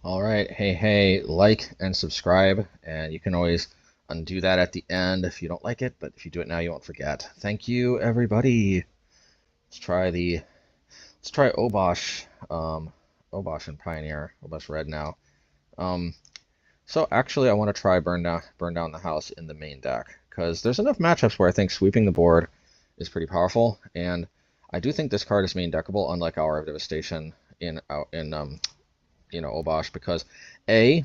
All right, hey, like and subscribe, and you can always undo that at the end if you don't like it, but if you do it now, you won't forget. Thank you, everybody. Let's try Obosh, Obosh and Pioneer, Obosh Red now. So actually, I want to try burn down the house in the main deck because there's enough matchups where I think sweeping the board is pretty powerful, and I do think this card is main deckable, unlike Hour of Devastation in Obosh, because A,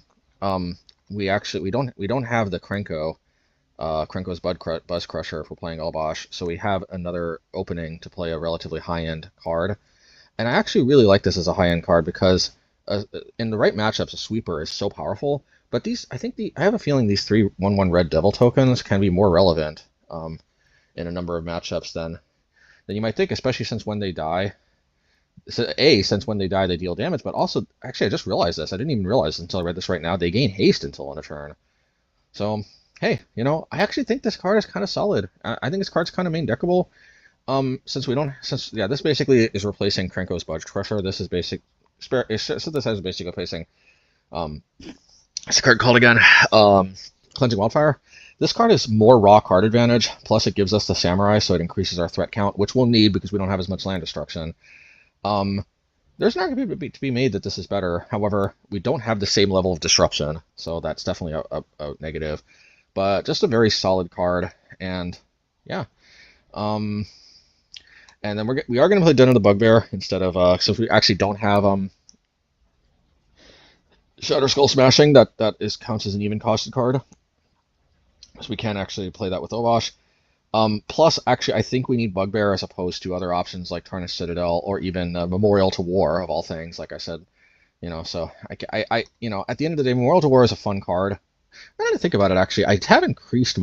we don't have the Krenko's Buzz Crusher if we're playing Obosh, so we have another opening to play a relatively high-end card. And I actually really like this as a high-end card because in the right matchups, a sweeper is so powerful. But I have a feeling these 3/1/1 red devil tokens can be more relevant in a number of matchups than you might think, especially since when they die. So since when they die, they deal damage, but also, actually, I just realized this. I didn't even realize until I read this right now. They gain haste until on a turn. So, hey, I actually think this card is kind of solid. I think this card's kind of main deckable. This basically is replacing Krenko's Buzz Crusher. This is Synthesizer is basically replacing, what's the card called again? Cleansing Wildfire. This card is more raw card advantage, plus it gives us the Samurai, so it increases our threat count, which we'll need because we don't have as much land destruction. There's an argument to be made that this is better. However, we don't have the same level of disruption, so that's definitely a negative. But just a very solid card, and yeah. And then we are going to play Den of the Bugbear instead of since we actually don't have Shatter Skull Smashing, that counts as an even costed card, so we can actually play that with Obosh. Plus, actually, I think we need Bugbear as opposed to other options like Tarnished Citadel or even Memorial to War, of all things, like I said. So at the end of the day, Memorial to War is a fun card. I didn't think about it, actually. I have increased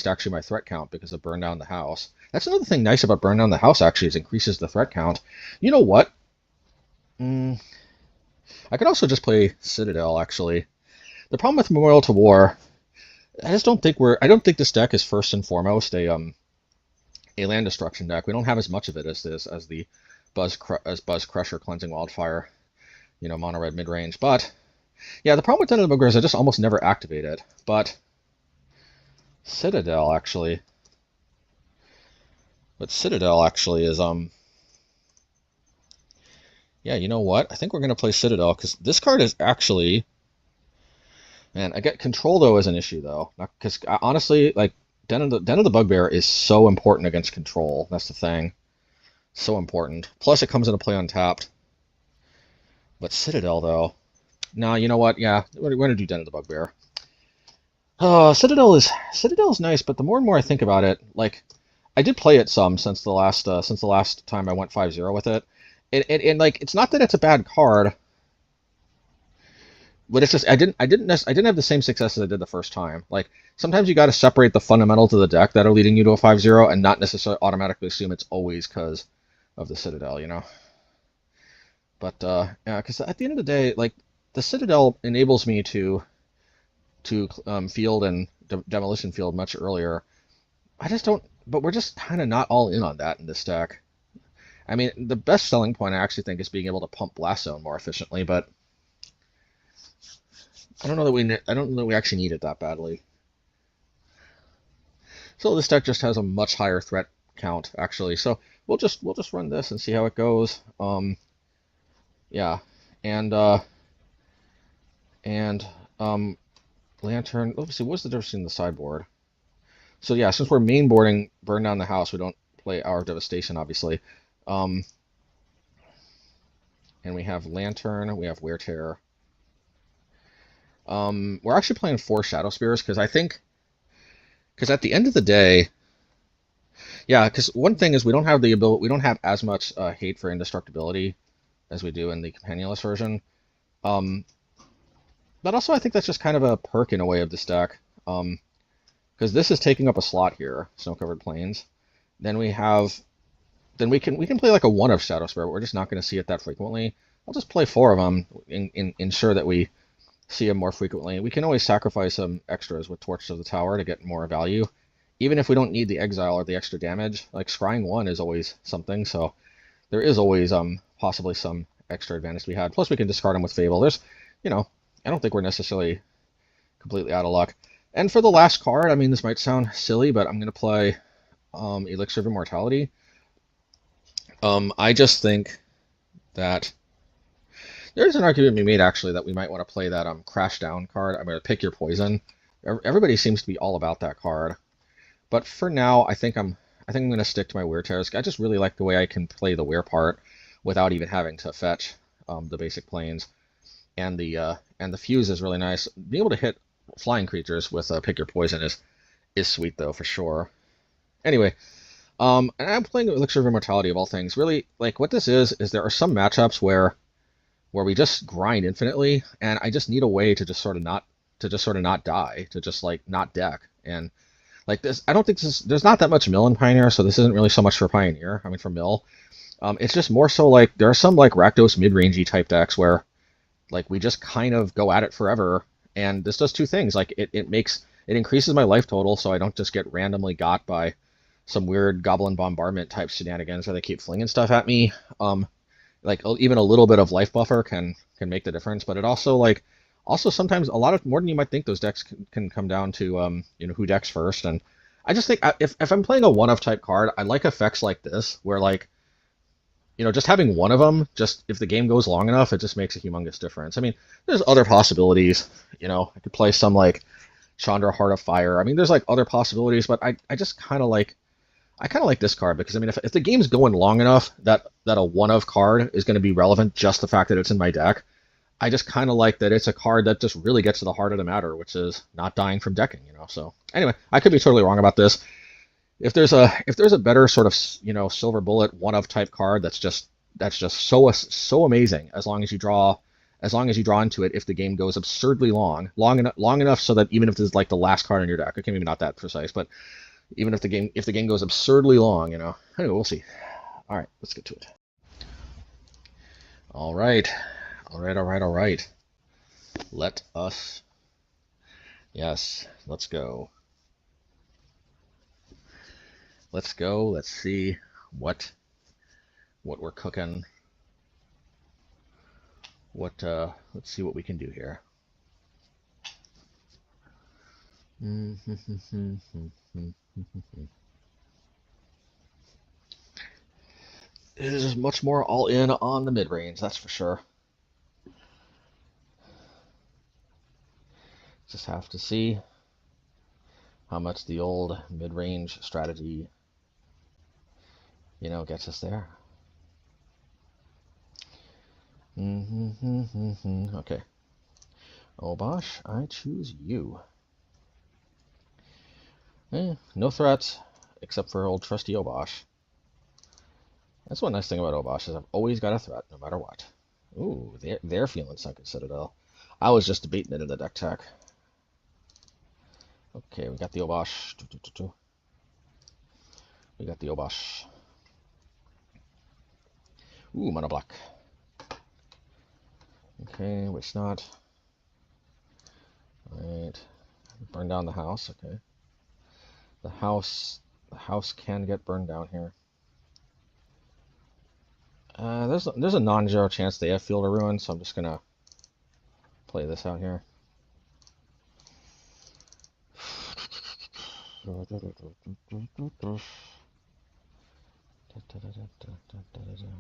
actually my threat count because of Burn Down the House. That's another thing nice about Burn Down the House, actually, is increases the threat count. You know what? I could also just play Citadel, actually. The problem with Memorial to War, I don't think this deck is first and foremost a land destruction deck. We don't have as much of it as the Buzz Crusher, Cleansing Wildfire, mono red mid range. But yeah, the problem with Den of the Bugbear is I just almost never activate it. But Citadel actually is yeah, you know what? I think we're gonna play Citadel because this card is actually. Man, I get control though as an issue though, because honestly, like Den of the Bugbear is so important against control. That's the thing, so important. Plus, it comes into play untapped. But Citadel though, no, you know what? Yeah, we're gonna do Den of the Bugbear. Citadel is nice, but the more and more I think about it, like I did play it some since the last time I went 5-0 with it, and like it's not that it's a bad card. But it's just I didn't have the same success as I did the first time. Like sometimes you got to separate the fundamentals of the deck that are leading you to a 5-0 and not necessarily automatically assume it's always because of the Citadel, But yeah, because at the end of the day, like the Citadel enables me to field and Demolition Field much earlier. I just don't. But we're just kind of not all in on that in this deck. I mean, the best selling point I actually think is being able to pump Blast Zone more efficiently, but. I don't know that we actually need it that badly. So this deck just has a much higher threat count, actually. So we'll just run this and see how it goes. Yeah, and Lantern. Let's see, what's the difference in the sideboard? So yeah, since we're main boarding Burn Down the House, we don't play Hour of Devastation, obviously. And we have Lantern. We have Wear Terror. We're actually playing 4 Shadowspears because at the end of the day, yeah, because one thing is we don't have as much hate for indestructibility as we do in the companionless version. But also I think that's just kind of a perk in a way of this deck, because this is taking up a slot here, Snow-Covered Plains. Then we can play like a 1 of Shadowspear, but we're just not going to see it that frequently. I'll just play 4 of them, ensure that we see them more frequently. We can always sacrifice some extras with Torch to the Tower to get more value, even if we don't need the exile or the extra damage. Like Scrying 1 is always something, so there is always possibly some extra advantage we had. Plus, we can discard them with Fable. There's, you know, I don't think we're necessarily completely out of luck. And for the last card, I mean, this might sound silly, but I'm going to play Elixir of Immortality. I just think that there's an argument to be made, actually, that we might want to play that Crash Down card. I'm going to pick your poison. Everybody seems to be all about that card. But for now, I think I'm going to stick to my Wear Tears. I just really like the way I can play the Wear part without even having to fetch the basic planes. And the Fuse is really nice. Being able to hit flying creatures with Pick Your Poison is sweet, though, for sure. Anyway, and I'm playing Elixir of Immortality of all things. Really, like, what this is there are some matchups where we just grind infinitely, and I just need a way to just sort of not die, to just like not deck. And like this, I don't think there's not that much mill in Pioneer, so this isn't really so much for Pioneer. I mean, for mill, it's just more so like there are some like Rakdos mid-rangey type decks where like we just kind of go at it forever, and this does two things. Like it increases my life total, so I don't just get randomly got by some weird Goblin Bombardment type shenanigans where they keep flinging stuff at me. Like even a little bit of life buffer can make the difference, but it also sometimes a lot of more than you might think those decks can come down to who decks first. And I just think if I'm playing a one-of type card, I like effects like this where like just having one of them, just if the game goes long enough, it just makes a humongous difference. I mean, there's other possibilities. I could play some like Chandra Heart of Fire. I mean, there's like other possibilities, but I just kind of like this card because I mean, if the game's going long enough that a one-of card is going to be relevant, just the fact that it's in my deck, I just kind of like that it's a card that just really gets to the heart of the matter, which is not dying from decking. So anyway, I could be totally wrong about this. If there's a better sort of silver bullet one-of type card that's just so amazing, as long as you draw into it, if the game goes absurdly long enough so that even if this is like the last card in your deck, okay, maybe not that precise, but even if the game goes absurdly long, anyway, we'll see. All right, let's get to it. All right. Let's go. Let's see what we're cooking. Let's see what we can do here. It is much more all in on the mid-range, that's for sure. Just have to see how much the old mid-range strategy, gets us there. Okay. Obosh, I choose you. No threats, except for old trusty Obosh. That's one nice thing about Obosh is I've always got a threat, no matter what. Ooh, they're feeling Sunken Citadel. I was just debating it in the deck tech. Okay, we got the Obosh. We got the Obosh. Ooh, mono black. Okay, which not. Alright. Burn down the house, okay. The house can get burned down here. There's a non-zero chance they have Field of Ruin, so I'm just gonna play this out here.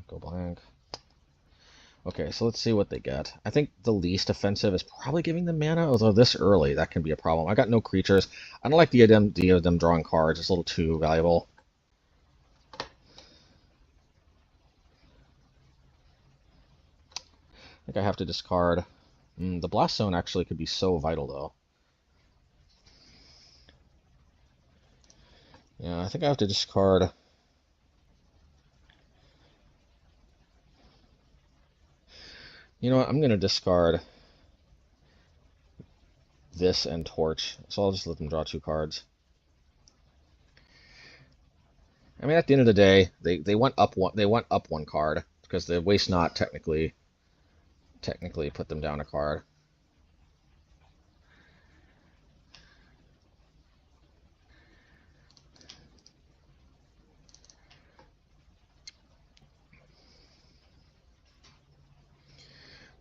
Go blank. Okay, so let's see what they get. I think the least offensive is probably giving them mana, although this early, that can be a problem. I got no creatures. I don't like the idea of them drawing cards. It's a little too valuable. I think I have to discard. The Blast Zone actually could be so vital, though. Yeah, I think I have to discard. You know what? I'm going to discard this and Torch, so I'll just let them draw 2 cards. I mean, at the end of the day, they went up one card because the Waste Not technically put them down a card.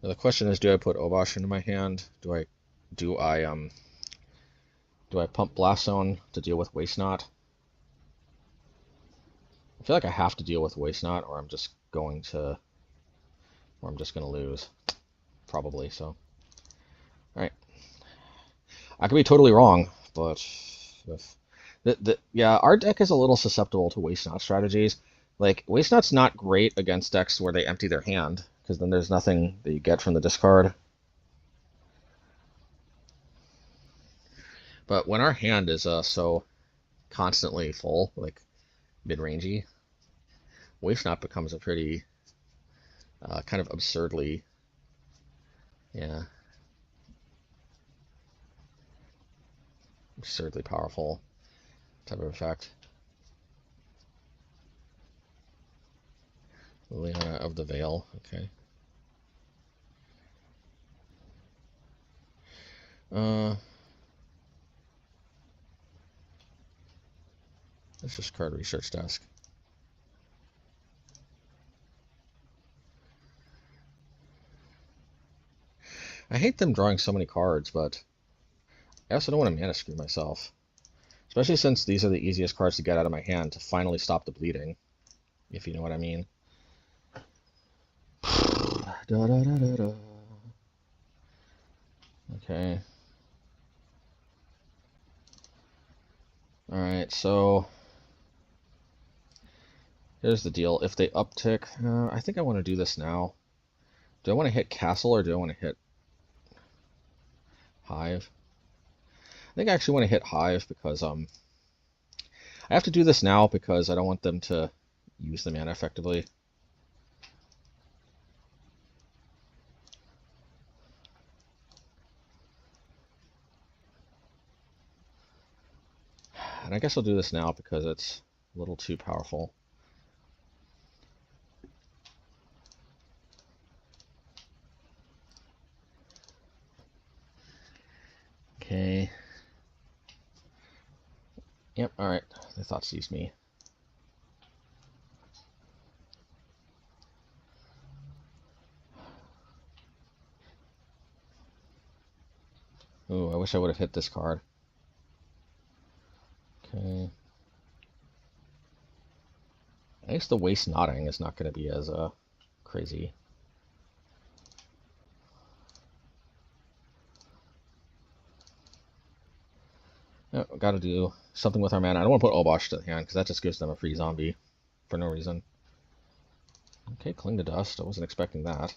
Now the question is, do I put Obosh into my hand? Do I pump Blast Zone to deal with Waste Not? I feel like I have to deal with Waste Not, or I'm just going to lose, probably. So, all right, I could be totally wrong, but yeah, our deck is a little susceptible to Waste Not strategies. Like, Waste Not's not great against decks where they empty their hand, because then there's nothing that you get from the discard. But when our hand is so constantly full, like mid-rangey, Waste Not becomes a pretty kind of absurdly, yeah, absurdly powerful type of effect. Liliana of the Veil, okay. Let's just card research desk. I hate them drawing so many cards, but I also don't want to mana screw myself. Especially since these are the easiest cards to get out of my hand to finally stop the bleeding, if you know what I mean. Da, da, da, da, da. Okay. Alright, so here's the deal. If they uptick, I think I want to do this now. Do I want to hit Castle or do I want to hit Hive? I think I actually want to hit Hive because I have to do this now because I don't want them to use the mana effectively. And I guess I'll do this now because it's a little too powerful. Okay. Yep, alright. The thought sees me. Ooh, I wish I would have hit this card. Okay. I guess the Waste Nodding is not going to be as crazy. Oh, gotta do something with our mana. I don't want to put Obosh to the hand because that just gives them a free zombie for no reason. Okay, Cling to Dust. I wasn't expecting that.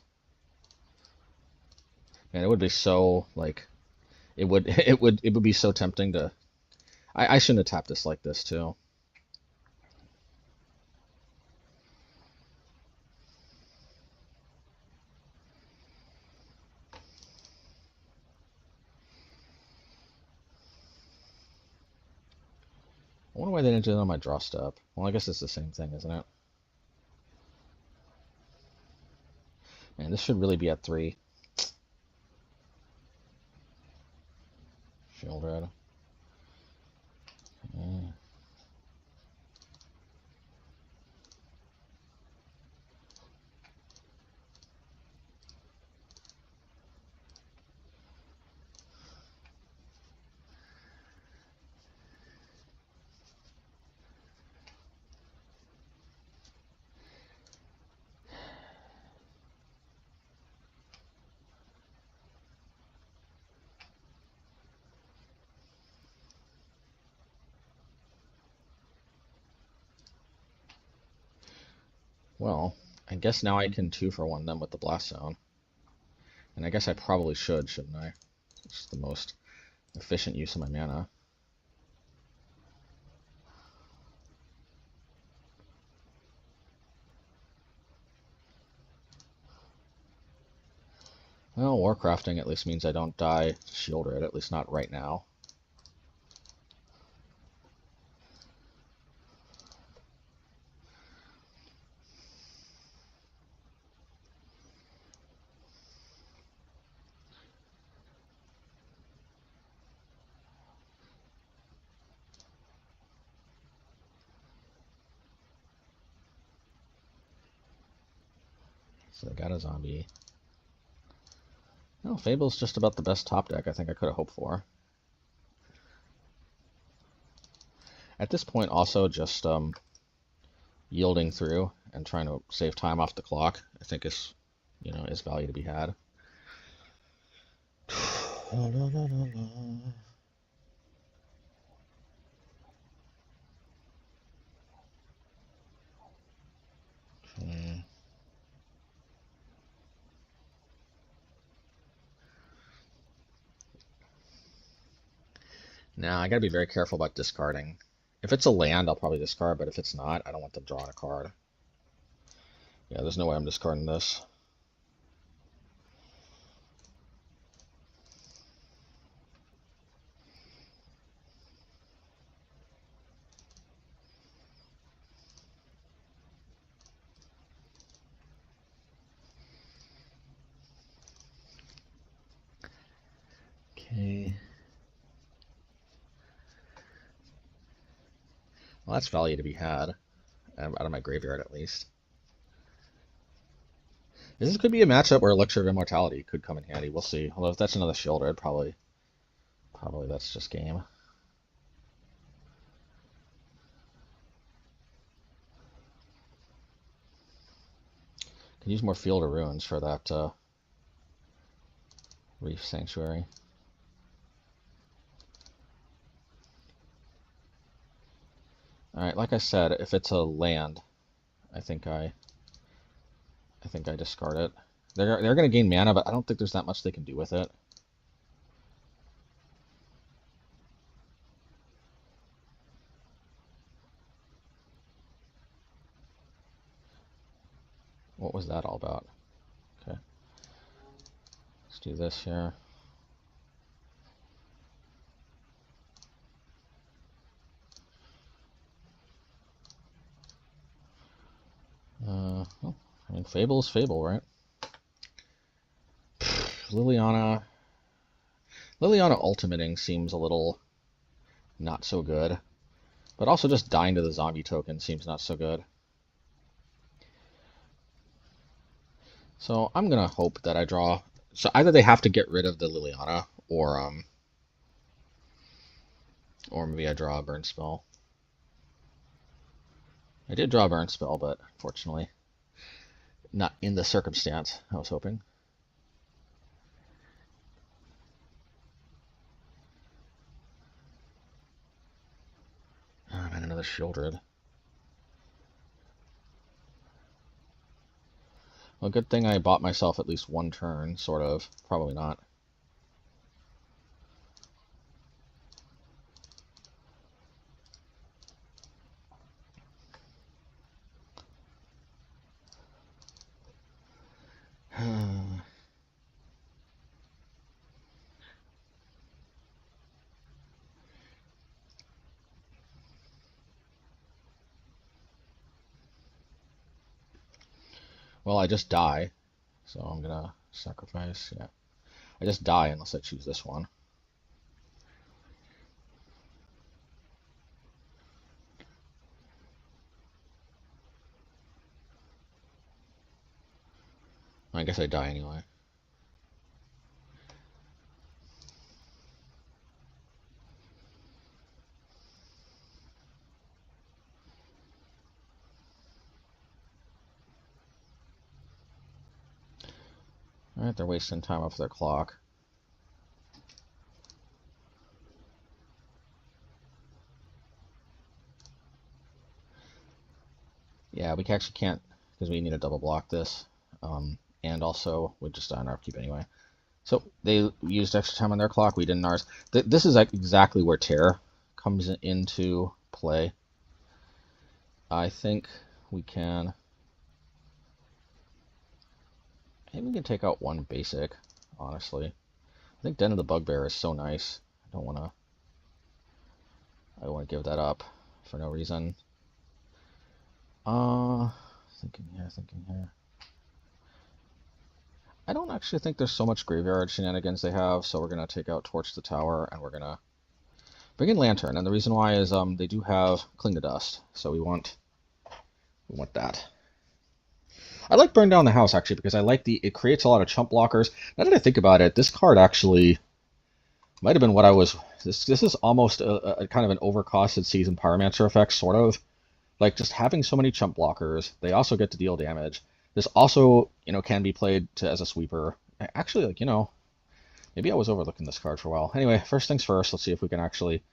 Man, it would be so like it would be so tempting to. I shouldn't have tapped this like this too. I wonder why they didn't do it on my draw step. Well, I guess it's the same thing, isn't it? Man, this should really be at 3. Shield Red. Okay. Well, I guess now I can 2-for-1 them with the Blast Zone. And I guess I probably should, shouldn't I? It's the most efficient use of my mana. Well, Warcrafting at least means I don't die to Shield Red, at least not right now. So I got a zombie. Well, Fable's just about the best top deck I think I could have hoped for. At this point, also just yielding through and trying to save time off the clock, I think is, is value to be had. Okay. Now I gotta be very careful about discarding. If it's a land, I'll probably discard, but if it's not, I don't want them drawing a card. Yeah, there's no way I'm discarding this. Okay. Well, that's value to be had, out of my graveyard at least. This could be a matchup where Elixir of Immortality could come in handy. We'll see. Although if that's another shoulder, probably that's just game. Can use more Field of Ruins for that Reef Sanctuary. Alright, like I said, if it's a land, I think I discard it. They're going to gain mana, but I don't think there's that much they can do with it. What was that all about? Okay. Let's do this here. Well, I mean, Fable is Fable, right? Liliana ultimating seems a little not so good. But also just dying to the zombie token seems not so good. So I'm gonna hope that I draw. So either they have to get rid of the Liliana, or maybe I draw a burn spell. I did draw a burn spell, but unfortunately, not in the circumstance I was hoping. Oh man, another Shieldred. Well, good thing I bought myself at least one turn, sort of. Probably not. Well, I just die, so I'm gonna sacrifice. Yeah, I just die unless I choose this one. I guess I die anyway. Alright, they're wasting time off their clock. Yeah, we actually can't, because we need to double block this. And also, we just die on our upkeep anyway. So they used extra time on their clock, we didn't ours. This is exactly where Terror comes into play. I think we can... Maybe we can take out one basic, honestly. I think Den of the Bugbear is so nice. I don't want to give that up for no reason. Thinking here. I don't actually think there's so much graveyard shenanigans they have, so we're going to take out Torch the Tower, and we're going to bring in Lantern. And the reason why is they do have Cling to Dust, so we want that. I like Burn Down the House, actually, because I like it creates a lot of chump blockers. Now that I think about it, this card actually might have been what I was... This is almost a kind of an overcosted Seasoned Pyromancer effect, sort of. Like, just having so many chump blockers. They also get to deal damage. This also, can be played as a sweeper. Actually, like, maybe I was overlooking this card for a while. Anyway, first things first, let's see if we can actually...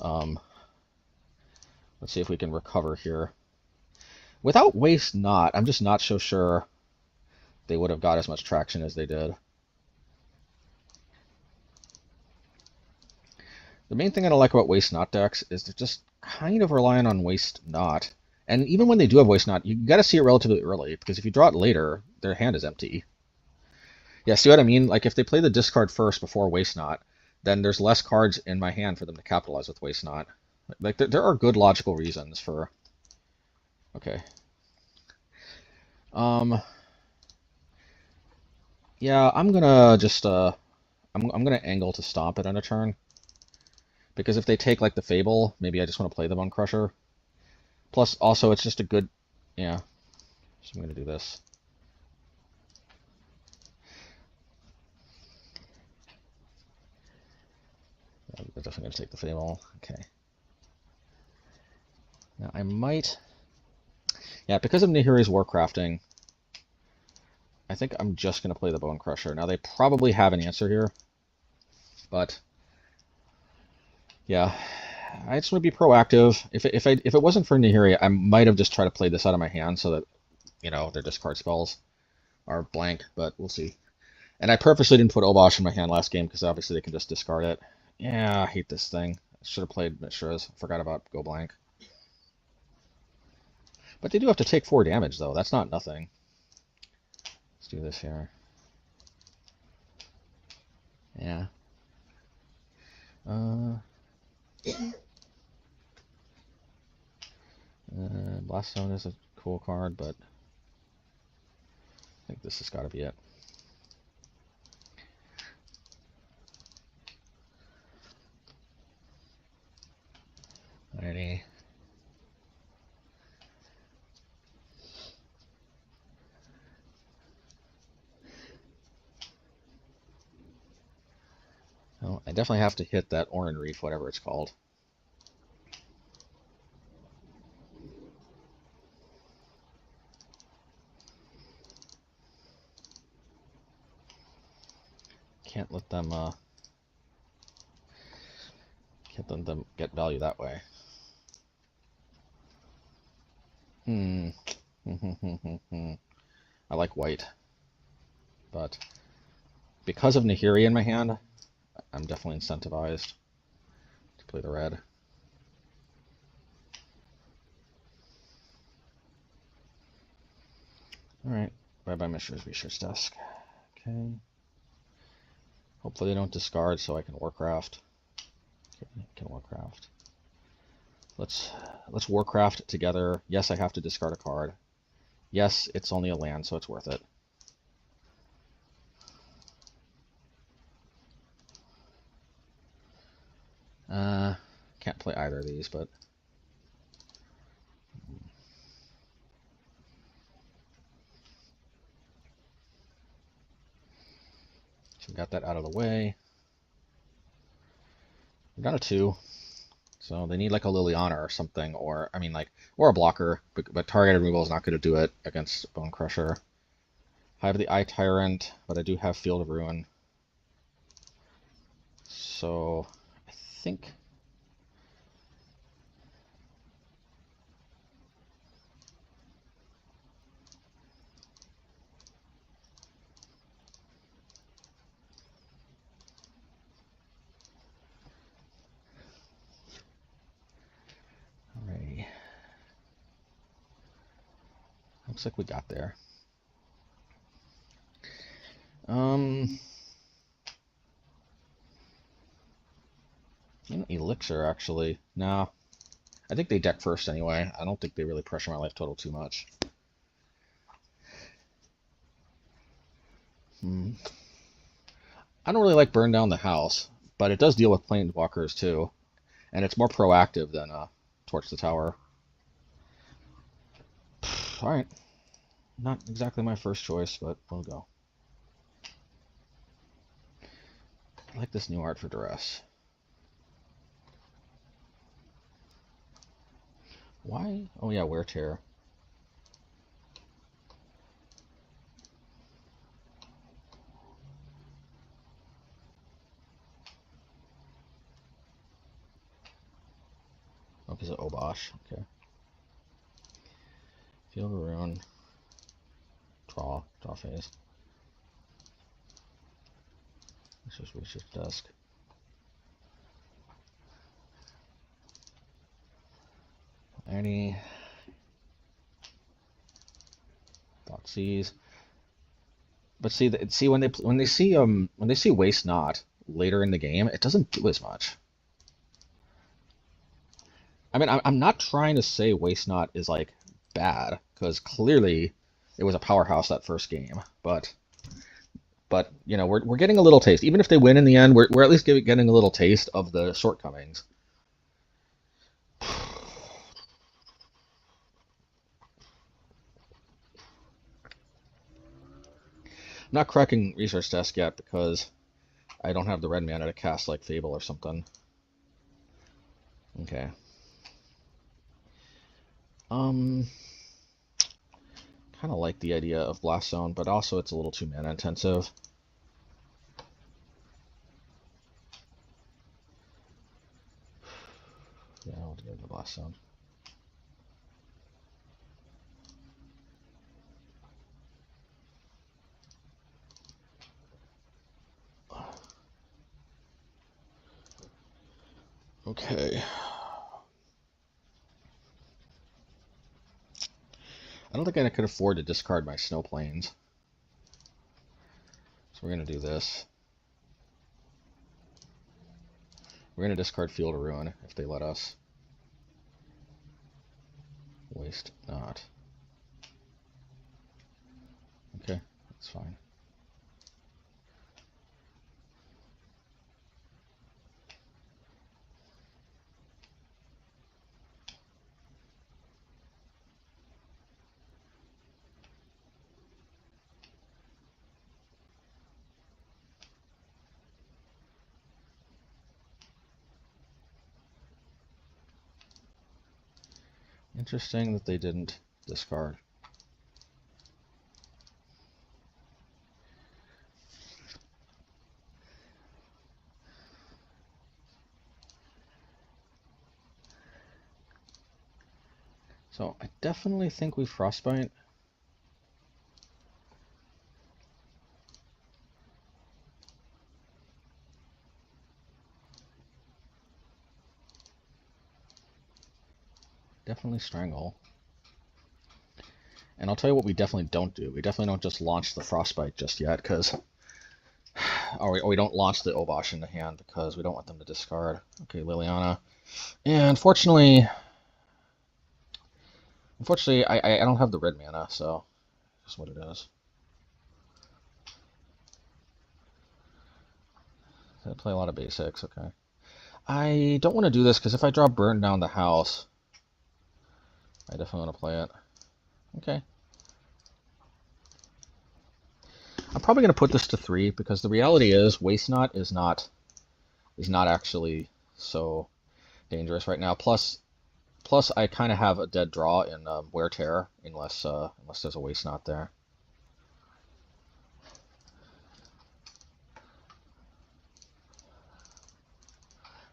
let's see if we can recover here. Without Waste Not, I'm just not so sure they would have got as much traction as they did. The main thing I don't like about Waste Not decks is they're just kind of relying on Waste Not. And even when they do have Waste Not, you gotta see it relatively early, because if you draw it later, their hand is empty. Yeah, see what I mean? Like, if they play the discard first before Waste Not, then there's less cards in my hand for them to capitalize with Waste Not. Like, there are good logical reasons for... Okay. Yeah, I'm gonna just, I'm gonna angle to stomp it on a turn. Because if they take, like, the Fable, maybe I just want to play the Bonecrusher. Plus, also, it's just a good... Yeah. So I'm gonna do this. I'm definitely gonna take the Fable. Okay. Now, I might... Yeah, because of Nahiri's Warcrafting, I think I'm just going to play the Bonecrusher. Now, they probably have an answer here, but yeah, I just want to be proactive. If it wasn't for Nahiri, I might have just tried to play this out of my hand so that, their discard spells are blank, but we'll see. And I purposely didn't put Obosh in my hand last game because obviously they can just discard it. Yeah, I hate this thing. I should have played Mishra's. Forgot about Go Blank. But they do have to take 4 damage, though. That's not nothing. Let's do this here. Yeah. Blast Zone is a cool card, but I think this has got to be it. Alrighty. Well, I definitely have to hit that Oran Reef, whatever it's called. Can't let them get value that way. I like white, but because of Nahiri in my hand, I'm definitely incentivized to play the red. Alright, bye-bye Mishra's Research Desk. Okay. Hopefully they don't discard so I can Warcraft. Okay, can Warcraft. Let's Warcraft together. Yes, I have to discard a card. Yes, it's only a land, so it's worth it. Can't play either of these, but so we got that out of the way. We're down to 2, so they need like a Liliana or something, or or a blocker. But target removal is not going to do it against Bonecrusher. I have the Eye Tyrant, but I do have Field of Ruin, so I think. Looks like we got there. Elixir, actually. No. I think they deck first anyway. I don't think they really pressure my life total too much. I don't really like Burn Down the House, but it does deal with Planeswalkers too. And it's more proactive than Torch the Tower. Alright. Not exactly my first choice, but we'll go. I like this new art for Duress. Why? Oh yeah, Wear Tear. Oh, because of Obosh. Okay. Field of Ruin. Draw phase. Let's just reach its desk. Any thought sees. But see when they see Waste Not later in the game, it doesn't do as much. I mean, I'm not trying to say Waste Not is like bad, because clearly it was a powerhouse that first game, but you know, we're getting a little taste. Even if they win in the end, we're at least getting a little taste of the shortcomings. I'm not cracking Research Desk yet because I don't have the red mana to cast like Fable or something. Okay. Kind of like the idea of Blast Zone, but also it's a little too mana intensive. Yeah, I'll do the Blast Zone. Okay. I don't think I could afford to discard my Snow Plains. So we're going to do this. We're going to discard Field of Ruin if they let us. Waste Not. Okay, that's fine. Interesting that they didn't discard. So I definitely think we Frostbite. Definitely Strangle. And I'll tell you what we definitely don't do. We definitely don't just launch the Frostbite just yet, because... Or we don't launch the Obosh into hand because we don't want them to discard. Okay, Liliana. And unfortunately, I don't have the red mana, so that's what it is. I play a lot of basics, okay. I don't want to do this because if I draw Burn Down the House, I definitely want to play it. Okay. I'm probably going to put this to 3 because the reality is Waste Not is not actually so dangerous right now. Plus I kind of have a dead draw in Wear Tear unless there's a Waste Not there.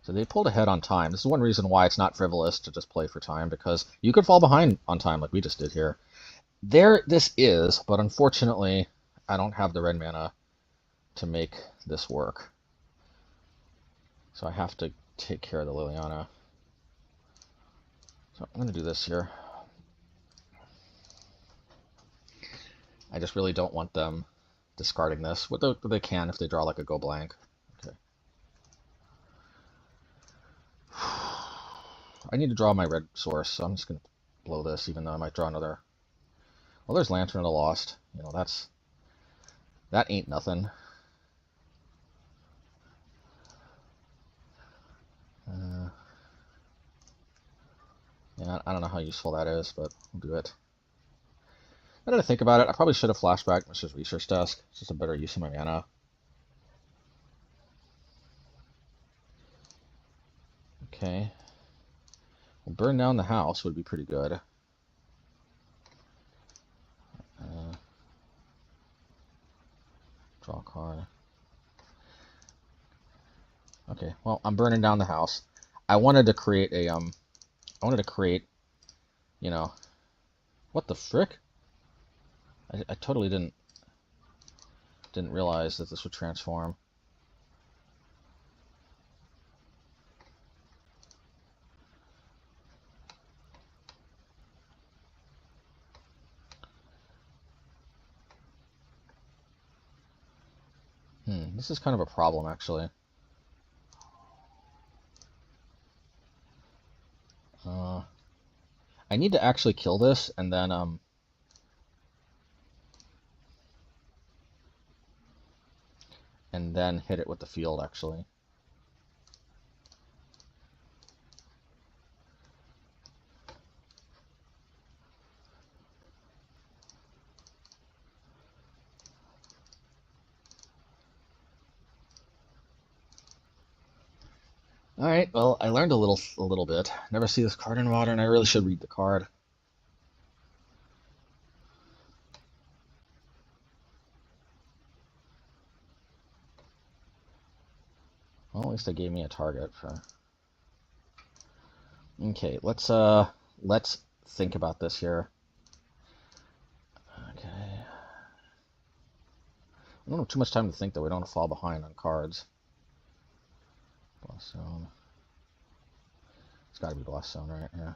So they pulled ahead on time. This is one reason why it's not frivolous to just play for time, because you could fall behind on time like we just did here. This is, but unfortunately, I don't have the red mana to make this work. So I have to take care of the Liliana. So I'm going to do this here. I just really don't want them discarding this. But they can if they draw like a go blank. Okay. I need to draw my red source, so I'm just going to blow this, even though I might draw another. Well, there's Lantern of the Lost. You know, that ain't nothing. Yeah, I don't know how useful that is, but we'll do it. Now that I think about it, I probably should have flashbacked Mishra's research desk. It's just a better use of my mana. Okay. Well, burn down the house would be pretty good. Draw a card. Okay, well, I'm burning down the house. I wanted to create a, you know, what the frick? I totally didn't realize that this would transform. This is kind of a problem, actually. I need to actually kill this, and then, hit it with the field, actually. Alright, well, I learned a little bit. Never see this card in Modern. I really should read the card. Well, at least they gave me a target for... Okay, let's think about this here. Okay. I don't have too much time to think, though. We don't want to fall behind on cards. Blast Zone. It's got to be Blast Zone, right? Yeah.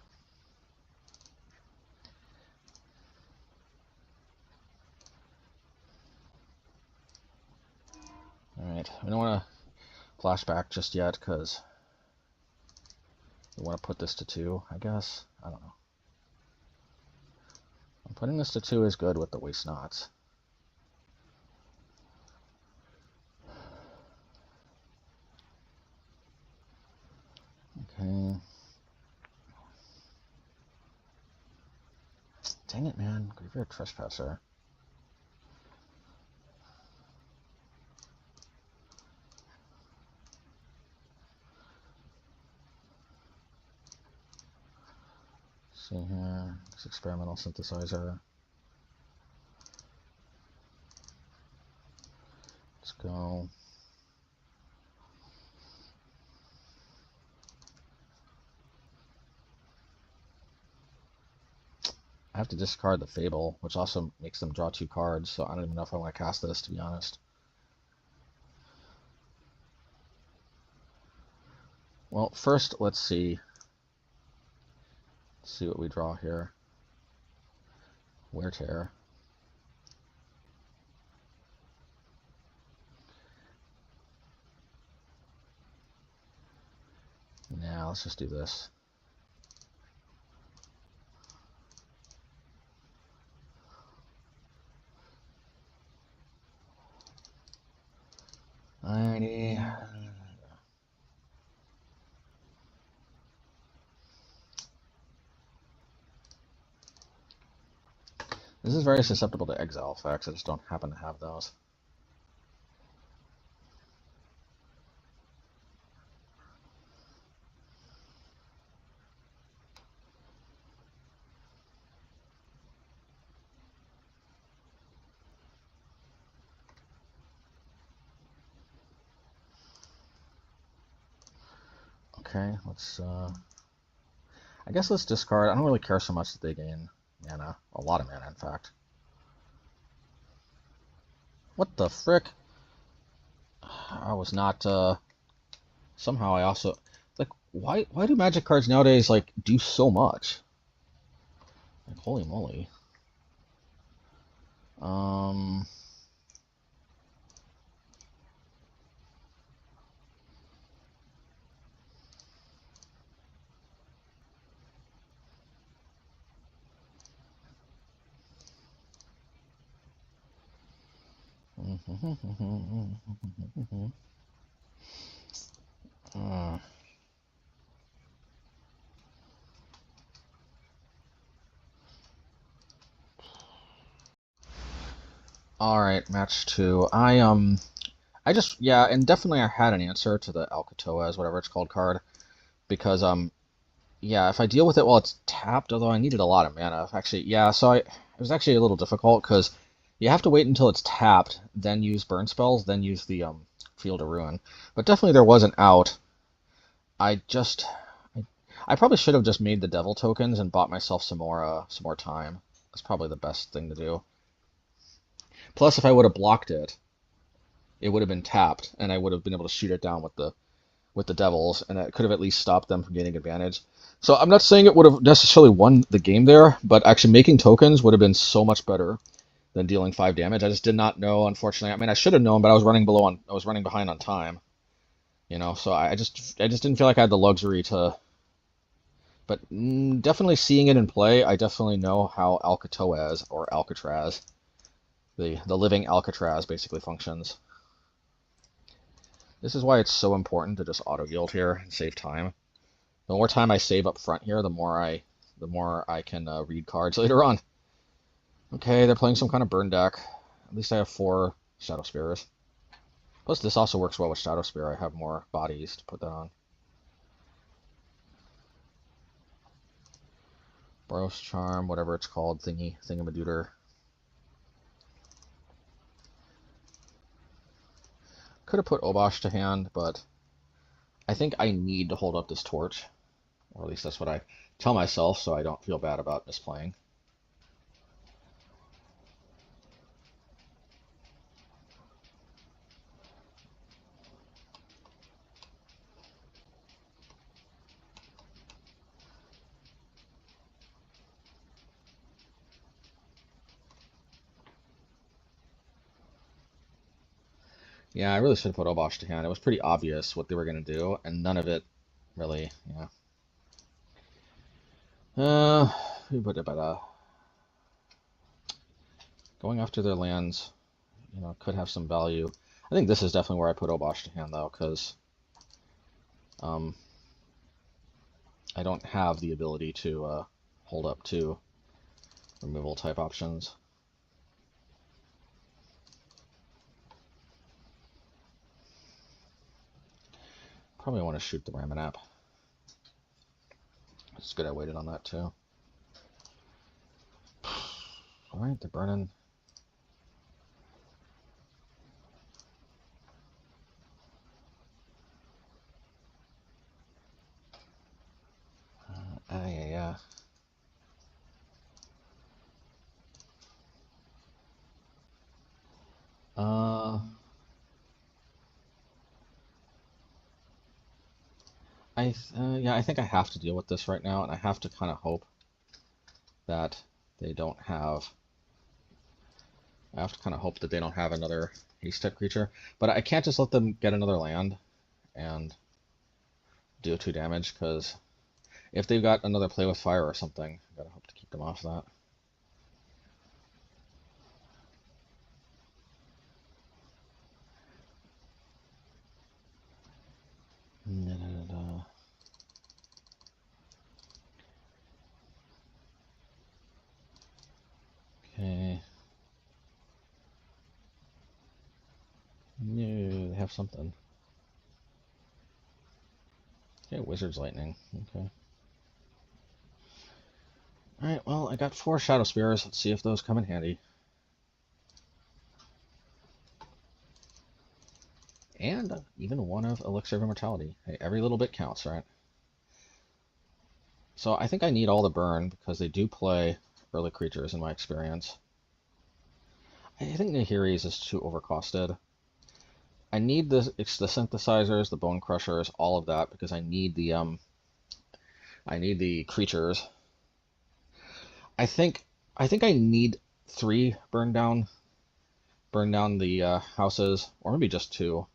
Alright, we don't want to flashback just yet, because we want to put this to 2, I guess. I don't know. Putting this to 2 is good with the Waste Nots. Okay. Dang it, man. Graveyard Trespasser. See here. It's Experimental Synthesizer. Let's go. I have to discard the Fable, which also makes them draw 2 cards, so I don't even know if I want to cast this, to be honest. Well, first, let's see. Let's see what we draw here. Wear Tear. Now, let's just do this. Alrighty. This is very susceptible to exile effects. I just don't happen to have those. Okay, let's, I guess let's discard. I don't really care so much that they gain mana. A lot of mana, in fact. What the frick? I was not, somehow I also, like, why do Magic cards nowadays, like, do so much? Like, holy moly. Alright, match 2. I just, yeah, and definitely I had an answer to the Alcatoas, whatever it's called, card. Because, yeah, if I deal with it while it's tapped, although I needed a lot of mana, actually, yeah, so it was actually a little difficult, because you have to wait until it's tapped, then use burn spells, then use the, Field of Ruin. But definitely there was an out. I just, I probably should have just made the devil tokens and bought myself some more time. That's probably the best thing to do. Plus, if I would have blocked it, it would have been tapped, and I would have been able to shoot it down with the devils, and that could have at least stopped them from gaining advantage. So I'm not saying it would have necessarily won the game there, but actually making tokens would have been so much better than dealing 5 damage. I just did not know, unfortunately. I mean, I should have known, but I was running behind on time. You know, so I just didn't feel like I had the luxury to. But definitely seeing it in play, I definitely know how Alcatoas or Alcatraz, the living Alcatraz, basically functions. This is why it's so important to just auto guild here and save time. The more time I save up front here, the more I can read cards later on. Okay, they're playing some kind of burn deck. At least I have 4 Shadowspears. Plus, this also works well with Shadowspear. I have more bodies to put that on. Boros Charm, whatever it's called, thingamadooter. Could have put Obosh to hand, but I think I need to hold up this torch. Or at least that's what I tell myself, so I don't feel bad about misplaying. Yeah, I really should have put Obosh to hand. It was pretty obvious what they were going to do, and none of it really, yeah. Going after their lands, you know, could have some value. I think this is definitely where I put Obosh to hand, though, because I don't have the ability to hold up to removal type options. Probably want to shoot the Ramanap. It's good I waited on that too. Alright, they're burning. Yeah. Yeah, I think I have to deal with this right now, and I have to kind of hope that they don't have. I have to kind of hope that they don't have another haste type creature, but I can't just let them get another land and deal 2 damage, because if they've got another play with fire or something, I gotta hope to keep them off that. Okay. No, they have something. Okay, Wizard's Lightning. Okay. Alright, well, I got 4 Shadowspears. Let's see if those come in handy. And even one of Elixir of Immortality. Hey, every little bit counts, right? So I think I need all the burn, because they do play early creatures in my experience. I think Nahiri's is too overcosted. I need the synthesizers, the Bonecrushers, all of that, because I need the creatures. I think I need 3 burn down the houses, or maybe just 2.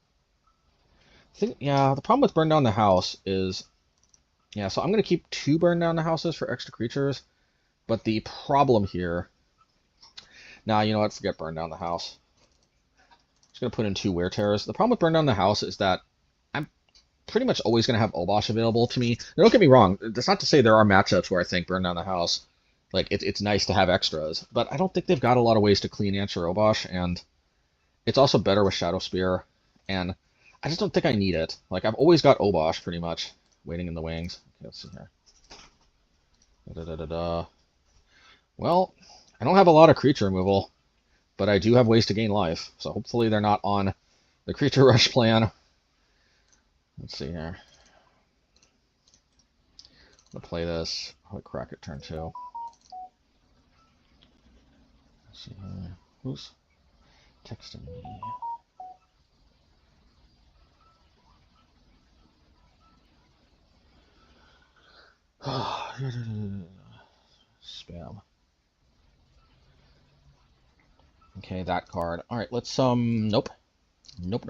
I think, yeah, the problem with burn down the house is, yeah, so I'm gonna keep 2 burn down the houses for extra creatures, but the problem here. Nah, you know what? Forget burn down the house. Just gonna put in 2 wear tears. The problem with burn down the house is that I'm pretty much always gonna have Obosh available to me. Now, don't get me wrong. That's not to say there are matchups where I think burn down the house Like, it's nice to have extras, but I don't think they've got a lot of ways to clean answer Obosh, and it's also better with Shadowspear, and I just don't think I need it. Like, I've always got Obosh, pretty much, waiting in the wings. Okay, let's see here. Well, I don't have a lot of creature removal, but I do have ways to gain life, so hopefully they're not on the creature rush plan. Let's see here. I'm going to play this. I'll crack it turn 2. Let's see here. Who's texting me? Spam. Okay, that card. Alright, let's, nope. Nope.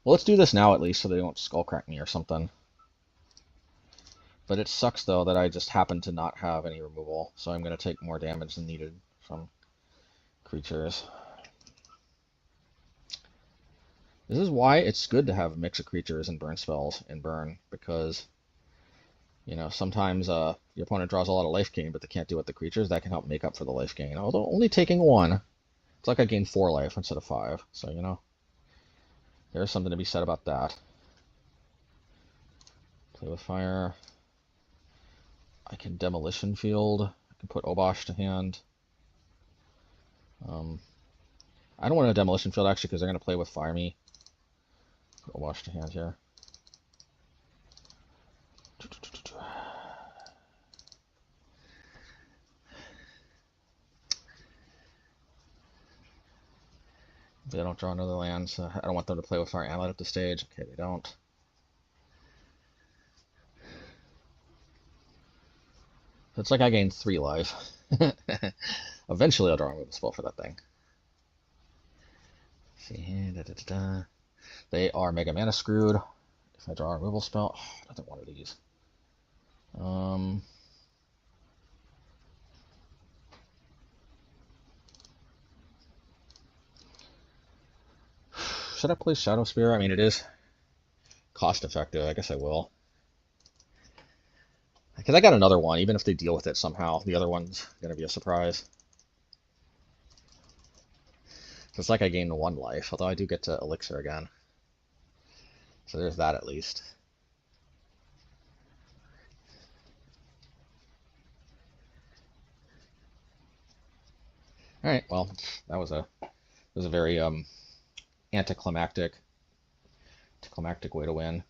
Well, let's do this now at least so they don't skullcrack me or something. But it sucks, though, that I just happen to not have any removal, so I'm going to take more damage than needed from creatures. This is why it's good to have a mix of creatures and burn spells in burn, because, you know, sometimes your opponent draws a lot of life gain, but they can't do it with the creatures. That can help make up for the life gain. Although only taking 1, it's like I gained 4 life instead of 5, so, you know, there's something to be said about that. Play with fire. I can Demolition Field. I can put Obosh to hand. I don't want a Demolition Field, actually, because they're going to play with Fire Me. Put Obosh to hand here. They don't draw another land, so I don't want them to play with Fire Amulet at the stage. Okay, they don't. It's like I gained 3 life. Eventually I'll draw a removal spell for that thing. Let's see here, They are Mega Mana screwed. If I draw a removal spell, another one of these. Should I play Shadowspear? I mean, it is cost effective. I guess I will. Because I got another one, even if they deal with it somehow. The other one's going to be a surprise. It's like I gained 1 life, although I do get to Elixir again. So there's that at least. Alright, well, that was a very anticlimactic way to win.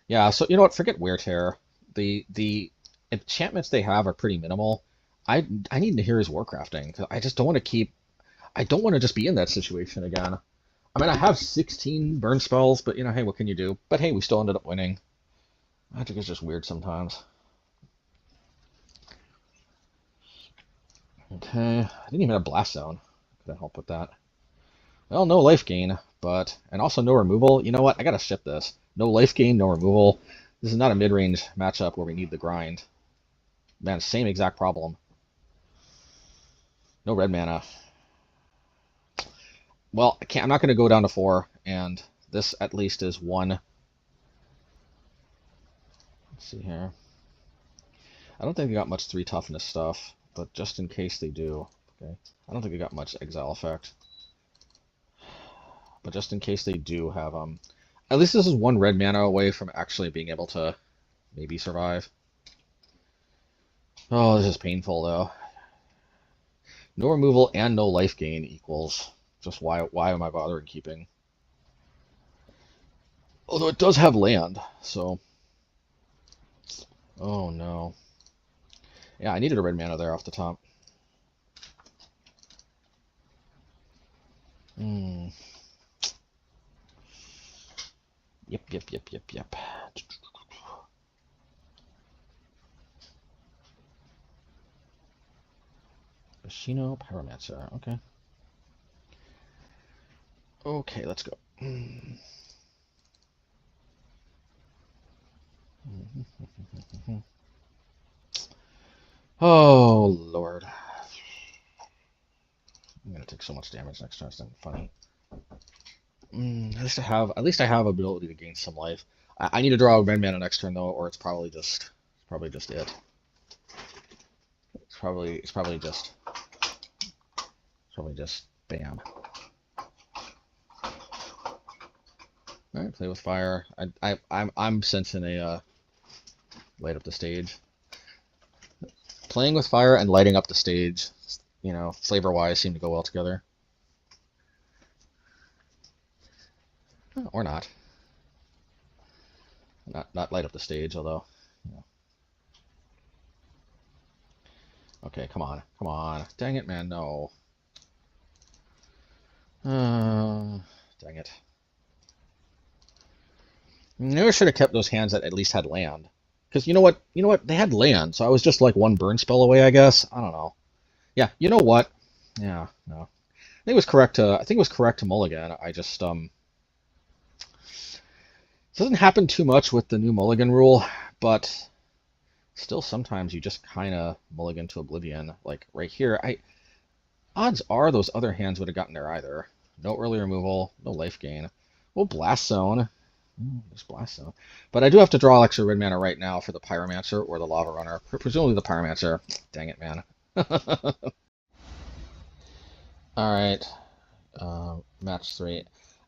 Yeah, so you know what, forget Wear Tear. The enchantments they have are pretty minimal. I need Nahiri's Warcrafting, because I just don't want to keep... I don't want to just be in that situation again. I mean, I have 16 burn spells, but, you know, hey, what can you do? But hey, we still ended up winning. Magic is just weird sometimes. Okay, I didn't even have Blast Zone. Could have helped with that. Well, no life gain, but... And also no removal. You know what? I gotta ship this. No life gain, no removal. This is not a mid-range matchup where we need the grind. Man, same exact problem. No red mana. Well, I'm not going to go down to 4, and this at least is 1. Let's see here. I don't think they got much 3 toughness stuff, but just in case they do. Okay. I don't think they got much exile effect. But just in case they do have at least this is 1 red mana away from actually being able to maybe survive. Oh, this is painful though. No removal and no life gain equals just why am I bothering keeping? Although it does have land, so oh no. Yeah, I needed a red mana there off the top. Yep. Ashino Pyromancer, okay. Okay, let's go. Oh, Lord. I'm gonna take so much damage next turn, it's not funny. At least I have ability to gain some life. I need to draw a red mana next turn though, or it's probably just it. It's probably just bam. All right, play with fire. I'm sensing a light up the stage. Playing with fire and lighting up the stage, you know, flavor-wise, seem to go well together. Or not. Not light up the stage, although, you know. Okay, come on, come on. Dang it, man, no. Dang it. Maybe I should have kept those hands that at least had land. Because you know what? You know what? They had land, so I was just like one burn spell away, I guess. I don't know. Yeah, you know what? Yeah, no. I think it was correct to mulligan. I just it doesn't happen too much with the new mulligan rule, but still sometimes you just kind of mulligan to oblivion. Like right here, odds are those other hands would have gotten there either. No early removal, no life gain. Well, blast zone. There's blast zone. But I do have to draw Elixir red mana right now for the Pyromancer or the Lava Runner. Presumably the Pyromancer. Dang it, man. Alright. Match 3.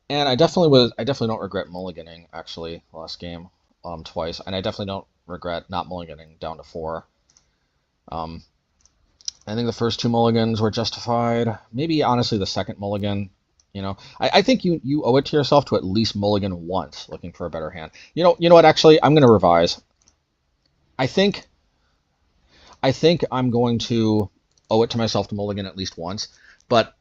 And I definitely don't regret mulliganing, actually, last game. Twice. And I definitely don't regret not mulliganing down to 4. I think the first 2 mulligans were justified. Maybe, honestly, the second mulligan. You know, I think you owe it to yourself to at least mulligan once, looking for a better hand. You know what? Actually, I'm going to revise. I think I'm going to owe it to myself to mulligan at least once. But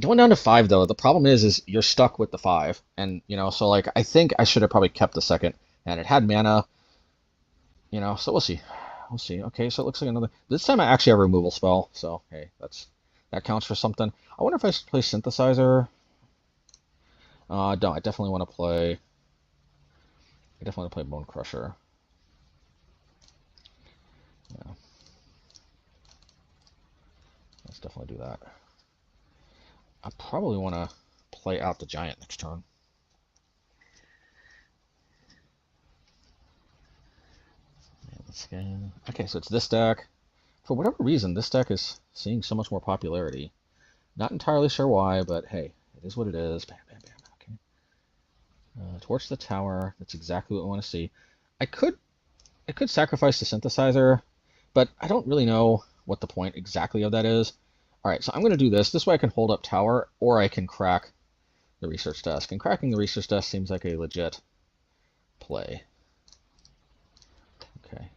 going down to 5, though, the problem is you're stuck with the 5, and you know, so like I think I should have probably kept the second, and it had mana. You know, so we'll see. We'll see. Okay, so it looks like another. This time I actually have a removal spell, so hey, that counts for something. I wonder if I should play Synthesizer. No, I definitely want to play. I definitely want to play Bonecrusher. Yeah. Let's definitely do that. I probably want to play out the Giant next turn. Okay, so it's this deck. For whatever reason, this deck is seeing so much more popularity. Not entirely sure why, but hey, it is what it is. Bam, bam, bam. Torch the tower. That's exactly what we want to see. I could sacrifice the Synthesizer, but I don't really know what the point exactly of that is. All right, so I'm going to do this. This way I can hold up tower, or I can crack the research desk. And cracking the research desk seems like a legit play. Okay.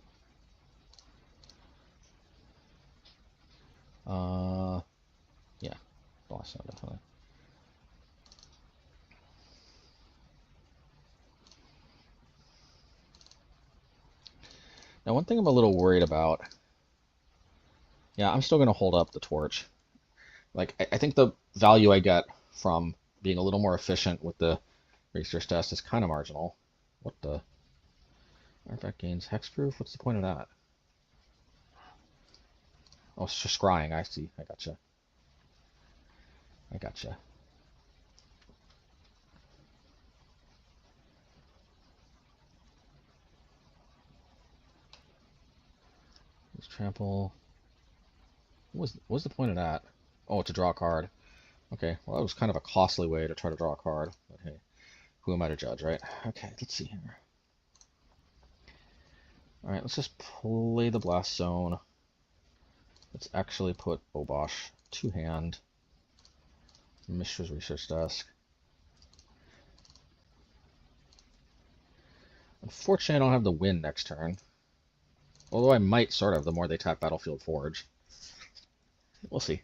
Yeah, boss zone, definitely. Now, one thing I'm a little worried about. Yeah, I'm still going to hold up the torch. Like, I think the value I get from being a little more efficient with the research desk is kind of marginal. What the? Artifact gains hexproof? What's the point of that? Oh, it's just scrying. I see. I gotcha. I gotcha. Let's trample. What was the point of that? Oh, to draw a card. Okay, well that was kind of a costly way to try to draw a card. But hey, who am I to judge, right? Okay, let's see here. Alright, let's just play the Blast Zone. Let's actually put Obosh 2-hand. Mishra's Research Desk. Unfortunately, I don't have the win next turn. Although I might sort of the more they tap Battlefield Forge. We'll see.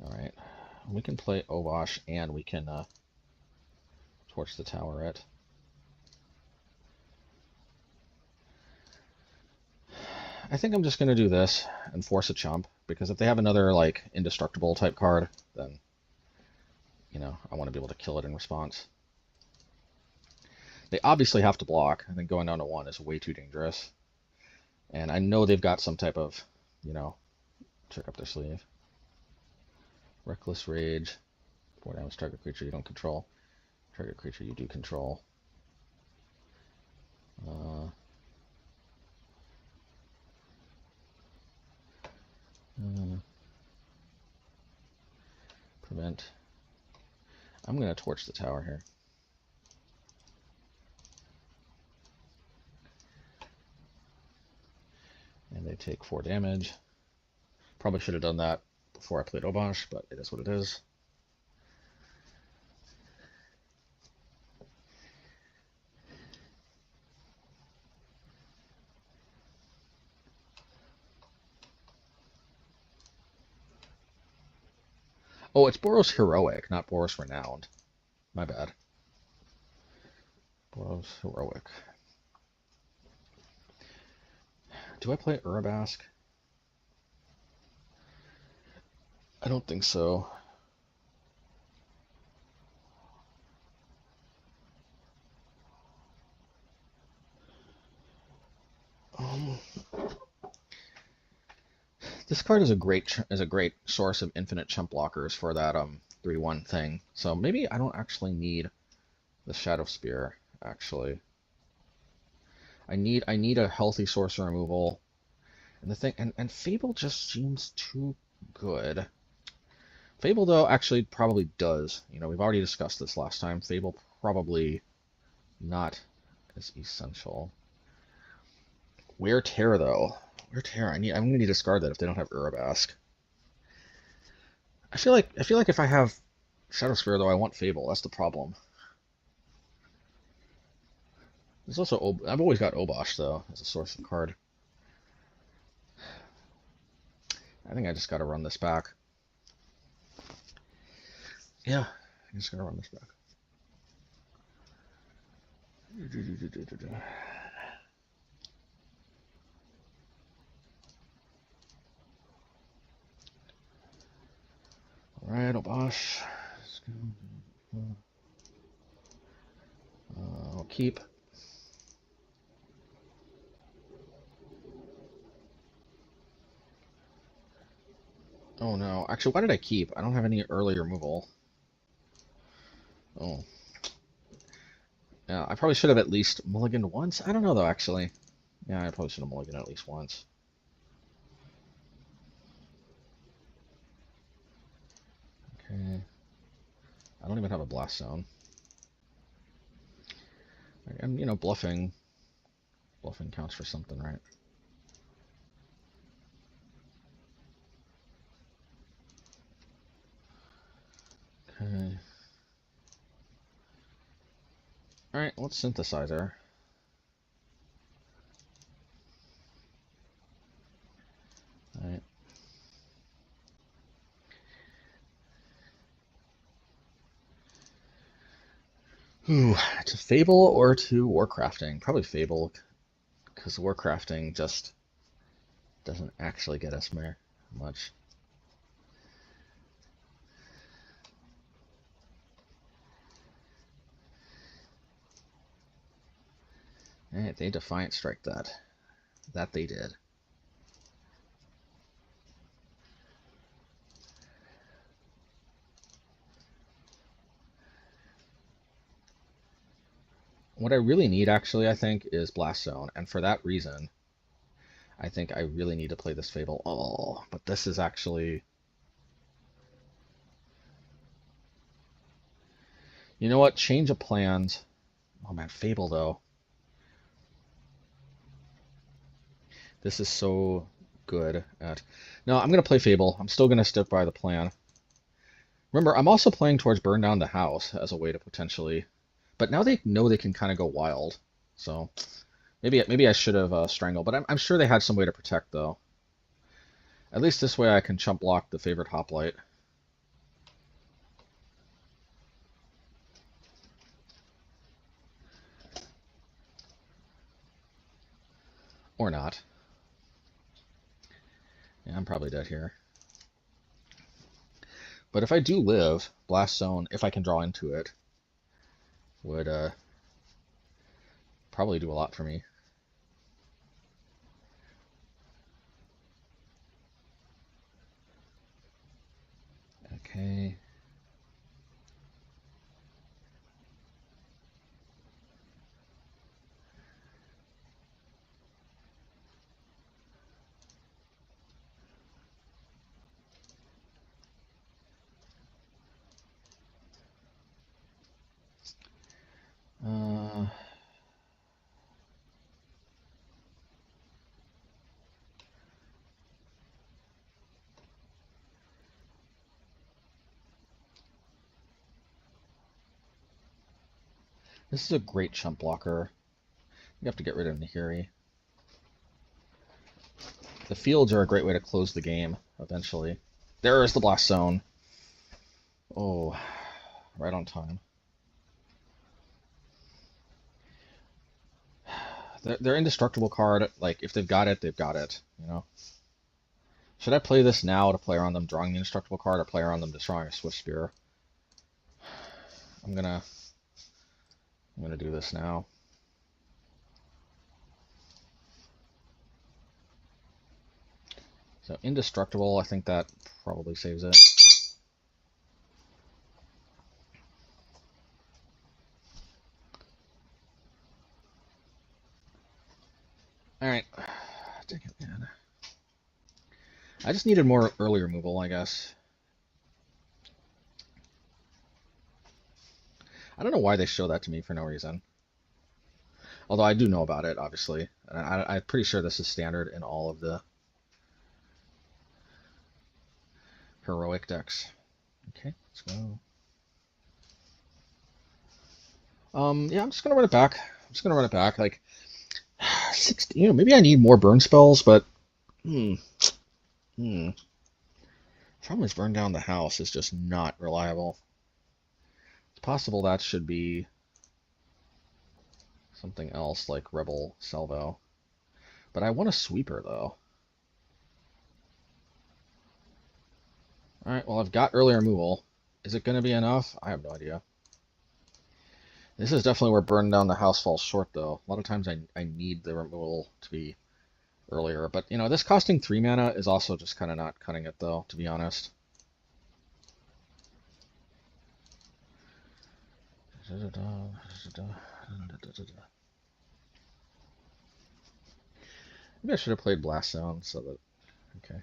Alright. We can play Obosh and we can torch the towerette. I think I'm just going to do this and force a chump, because if they have another, like, indestructible type card, then, you know, I want to be able to kill it in response. They obviously have to block. I think going down to 1 is way too dangerous. And I know they've got some type of, you know, trick up their sleeve. Reckless Rage. 4 damage target creature you don't control. Target creature you do control. Prevent. I'm going to torch the tower here. And they take 4 damage. Probably should have done that before I played Obosh, but it is what it is. Oh, it's Boros Heroic, not Boros Renowned. My bad. Boros Heroic. Do I play Urabask? I don't think so. This card is a great source of infinite chump blockers for that 3/1 thing. So maybe I don't actually need the Shadowspear. Actually, I need a healthy sorcerer removal, and the thing and Fable just seems too good. Fable though actually probably does. You know, we've already discussed this last time. Fable probably not as essential. Wear Tear though. Wear Tear. I'm gonna need to discard that if they don't have Urabask. I feel like if I have Shadowspear though, I want Fable. That's the problem. There's also I've always got Obosh though as a source of card. I think I just gotta run this back. Yeah, I just gotta run this back. Alright, Obosh. I'll keep. Oh no. Actually, why did I keep? I don't have any early removal. Oh. Yeah, I probably should have at least mulliganed once. I don't know though, actually. Yeah, I probably should have mulliganed at least once. Okay. I don't even have a blast zone. And, you know, bluffing counts for something, right? Okay. Alright, let's Synthesizer. Alright. Ooh, to Fable or to Warcrafting? Probably Fable, because Warcrafting just doesn't actually get us much. Alright, they Defiant Strike that. That they did. What I really need, actually, I think, is Blast Zone, and for that reason, I think I really need to play this Fable. Oh, but this is actually... You know what? Change of plans. Oh man, Fable, though. This is so good at... No, I'm going to play Fable. I'm still going to stick by the plan. Remember, I'm also playing towards Burn Down the House as a way to potentially... But now they know they can kind of go wild. So maybe I should have Strangled. But I'm sure they had some way to protect, though. At least this way I can chump block the favorite Hoplite. Or not. Yeah, I'm probably dead here. But if I do live, Blast Zone, if I can draw into it, would probably do a lot for me. Okay. This is a great chump blocker. You have to get rid of Nahiri. The fields are a great way to close the game, eventually. There is the blast zone. Oh, right on time. They're indestructible card. Like, if they've got it, they've got it, you know? Should I play this now to play around them drawing the indestructible card, or play around them destroying a Swift Spear? I'm gonna do this now. So indestructible, I think that probably saves it. Alright. Dang it, man. I just needed more early removal, I guess. I don't know why they show that to me for no reason. Although I do know about it, obviously. And I'm pretty sure this is standard in all of the heroic decks. Okay, let's go. Yeah, I'm just gonna run it back. Like, 60, you know, maybe I need more burn spells, but problem is burn down the house is just not reliable. It's possible that should be something else like Rebel Salvo. But I want a sweeper though. Alright, well I've got early removal. Is it going to be enough? I have no idea. This is definitely where burn down the house falls short though. A lot of times I need the removal to be earlier. But, you know, this costing 3 mana is also just kind of not cutting it though, to be honest. Maybe I should have played Blast Zone so that... Okay.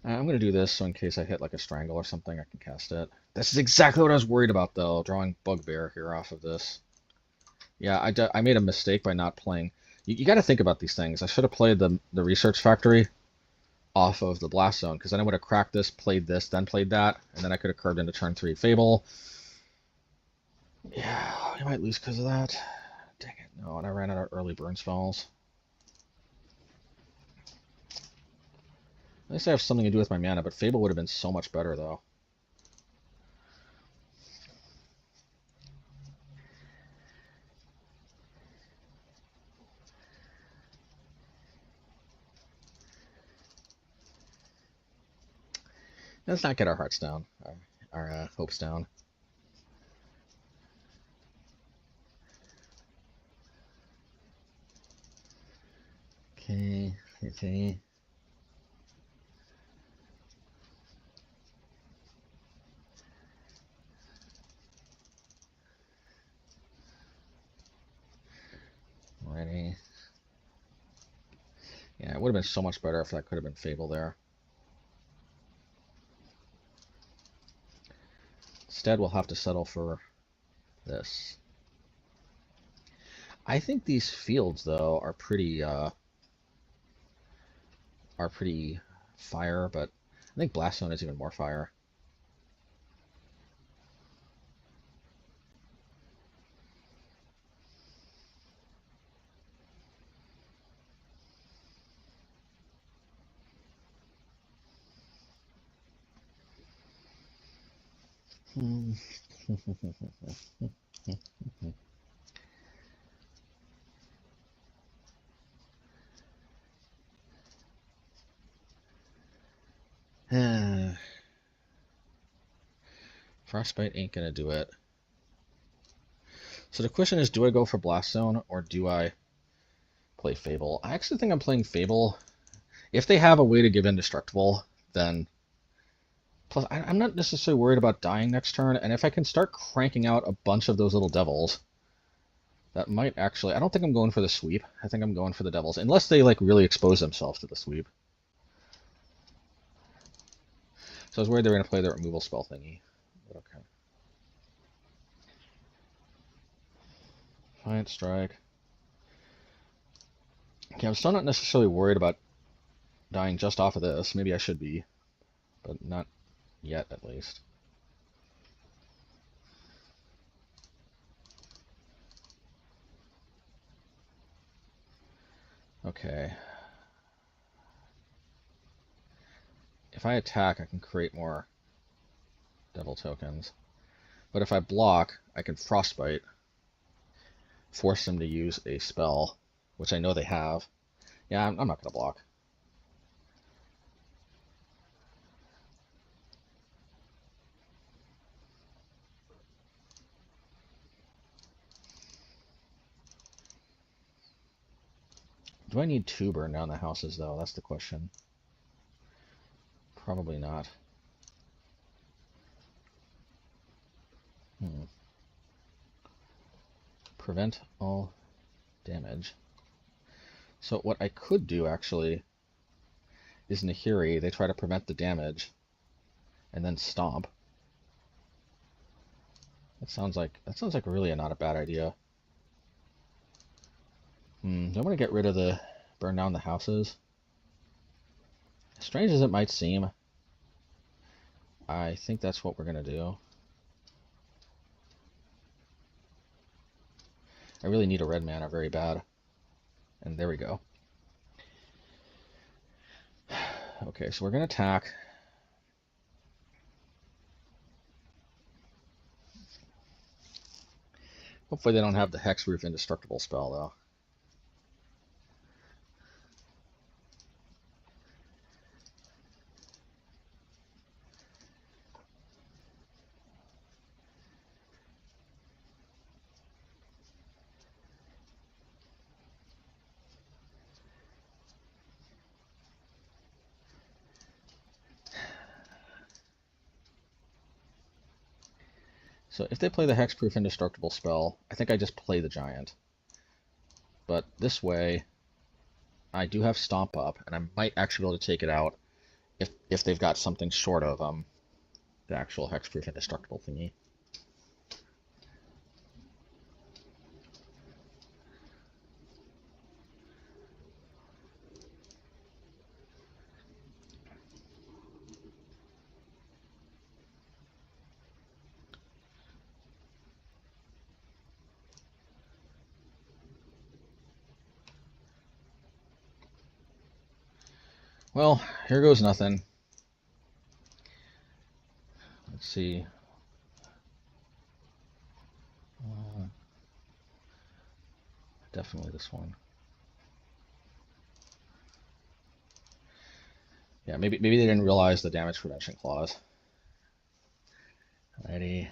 I'm going to do this so in case I hit like a Strangle or something, I can cast it. This is exactly what I was worried about though, drawing Bugbear here off of this. Yeah, I made a mistake by not playing. You got to think about these things. I should have played the Research Factory off of the Blast Zone, because then I would have cracked this, played this, then played that, and then I could have curved into turn 3 Fable. Yeah, I might lose because of that. Dang it, no, and I ran out of early burn spells. At least I have something to do with my mana, but Fable would have been so much better, though. Let's not get our hearts down, our hopes down. Okay, okay. Ready. Yeah, it would have been so much better if that could have been Fable there. Instead, we'll have to settle for this. I think these fields, though, are pretty fire, but I think Blast Zone is even more fire. Frostbite ain't gonna do it. So the question is, do I go for Blast Zone or do I play Fable? I actually think I'm playing Fable. If they have a way to give indestructible, then... Plus, I'm not necessarily worried about dying next turn, and if I can start cranking out a bunch of those little devils, that might actually... I don't think I'm going for the sweep. I think I'm going for the devils, unless they like really expose themselves to the sweep. So I was worried they were going to play the removal spell thingy. But okay. Giant Strike. Okay, I'm still not necessarily worried about dying just off of this. Maybe I should be, but not yet, at least. Okay. If I attack, I can create more devil tokens. But if I block, I can frostbite, force them to use a spell, which I know they have. Yeah, I'm not going to block. Do I need 2 burn down the houses, though? That's the question. Probably not. Prevent all damage. So what I could do, actually, is Nahiri. They try to prevent the damage, and then stomp. That sounds like really not a bad idea. Do I want to get rid of the burn down the houses? As strange as it might seem, I think that's what we're going to do. I really need a red mana very bad. And there we go. Okay, so we're going to attack. Hopefully they don't have the Hexproof Indestructible spell, though. So if they play the Hexproof Indestructible spell, I think I just play the Giant. But this way, I do have Stomp up, and I might actually be able to take it out if they've got something short of the actual Hexproof Indestructible thingy. Well, here goes nothing. Let's see. Definitely this one. Yeah, maybe they didn't realize the damage prevention clause. Alrighty.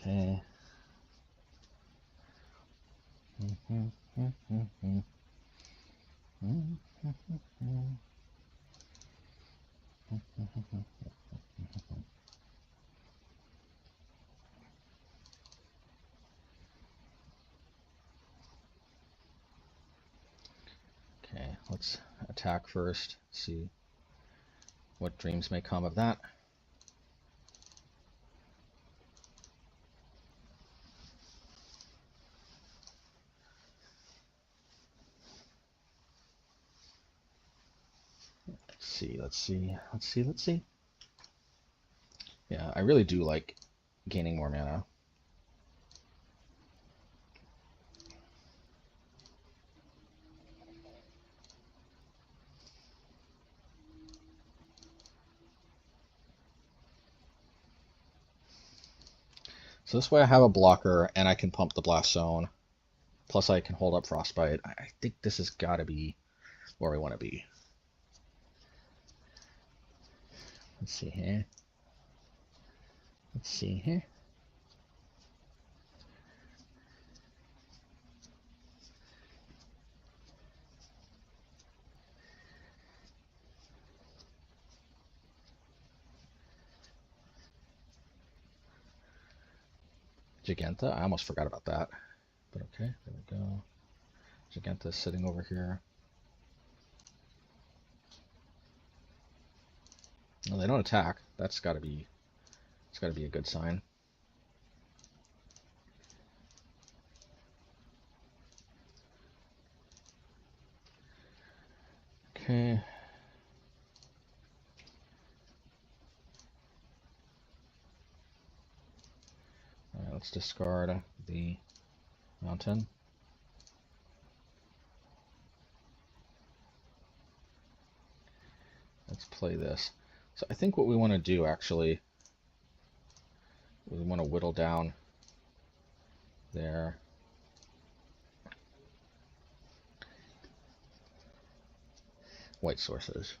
Okay. Okay, let's attack first, see what dreams may come of that. Let's see. Yeah, I really do like gaining more mana. So this way I have a blocker and I can pump the Blast Zone. Plus I can hold up Frostbite. I think this has got to be where we want to be. Let's see here. Giganta, I almost forgot about that. But okay, there we go. Giganta's sitting over here. No, they don't attack. It's got to be a good sign. Okay. Let's discard the mountain. Let's play this. So I think what we want to do actually, we want to whittle down there. White sources.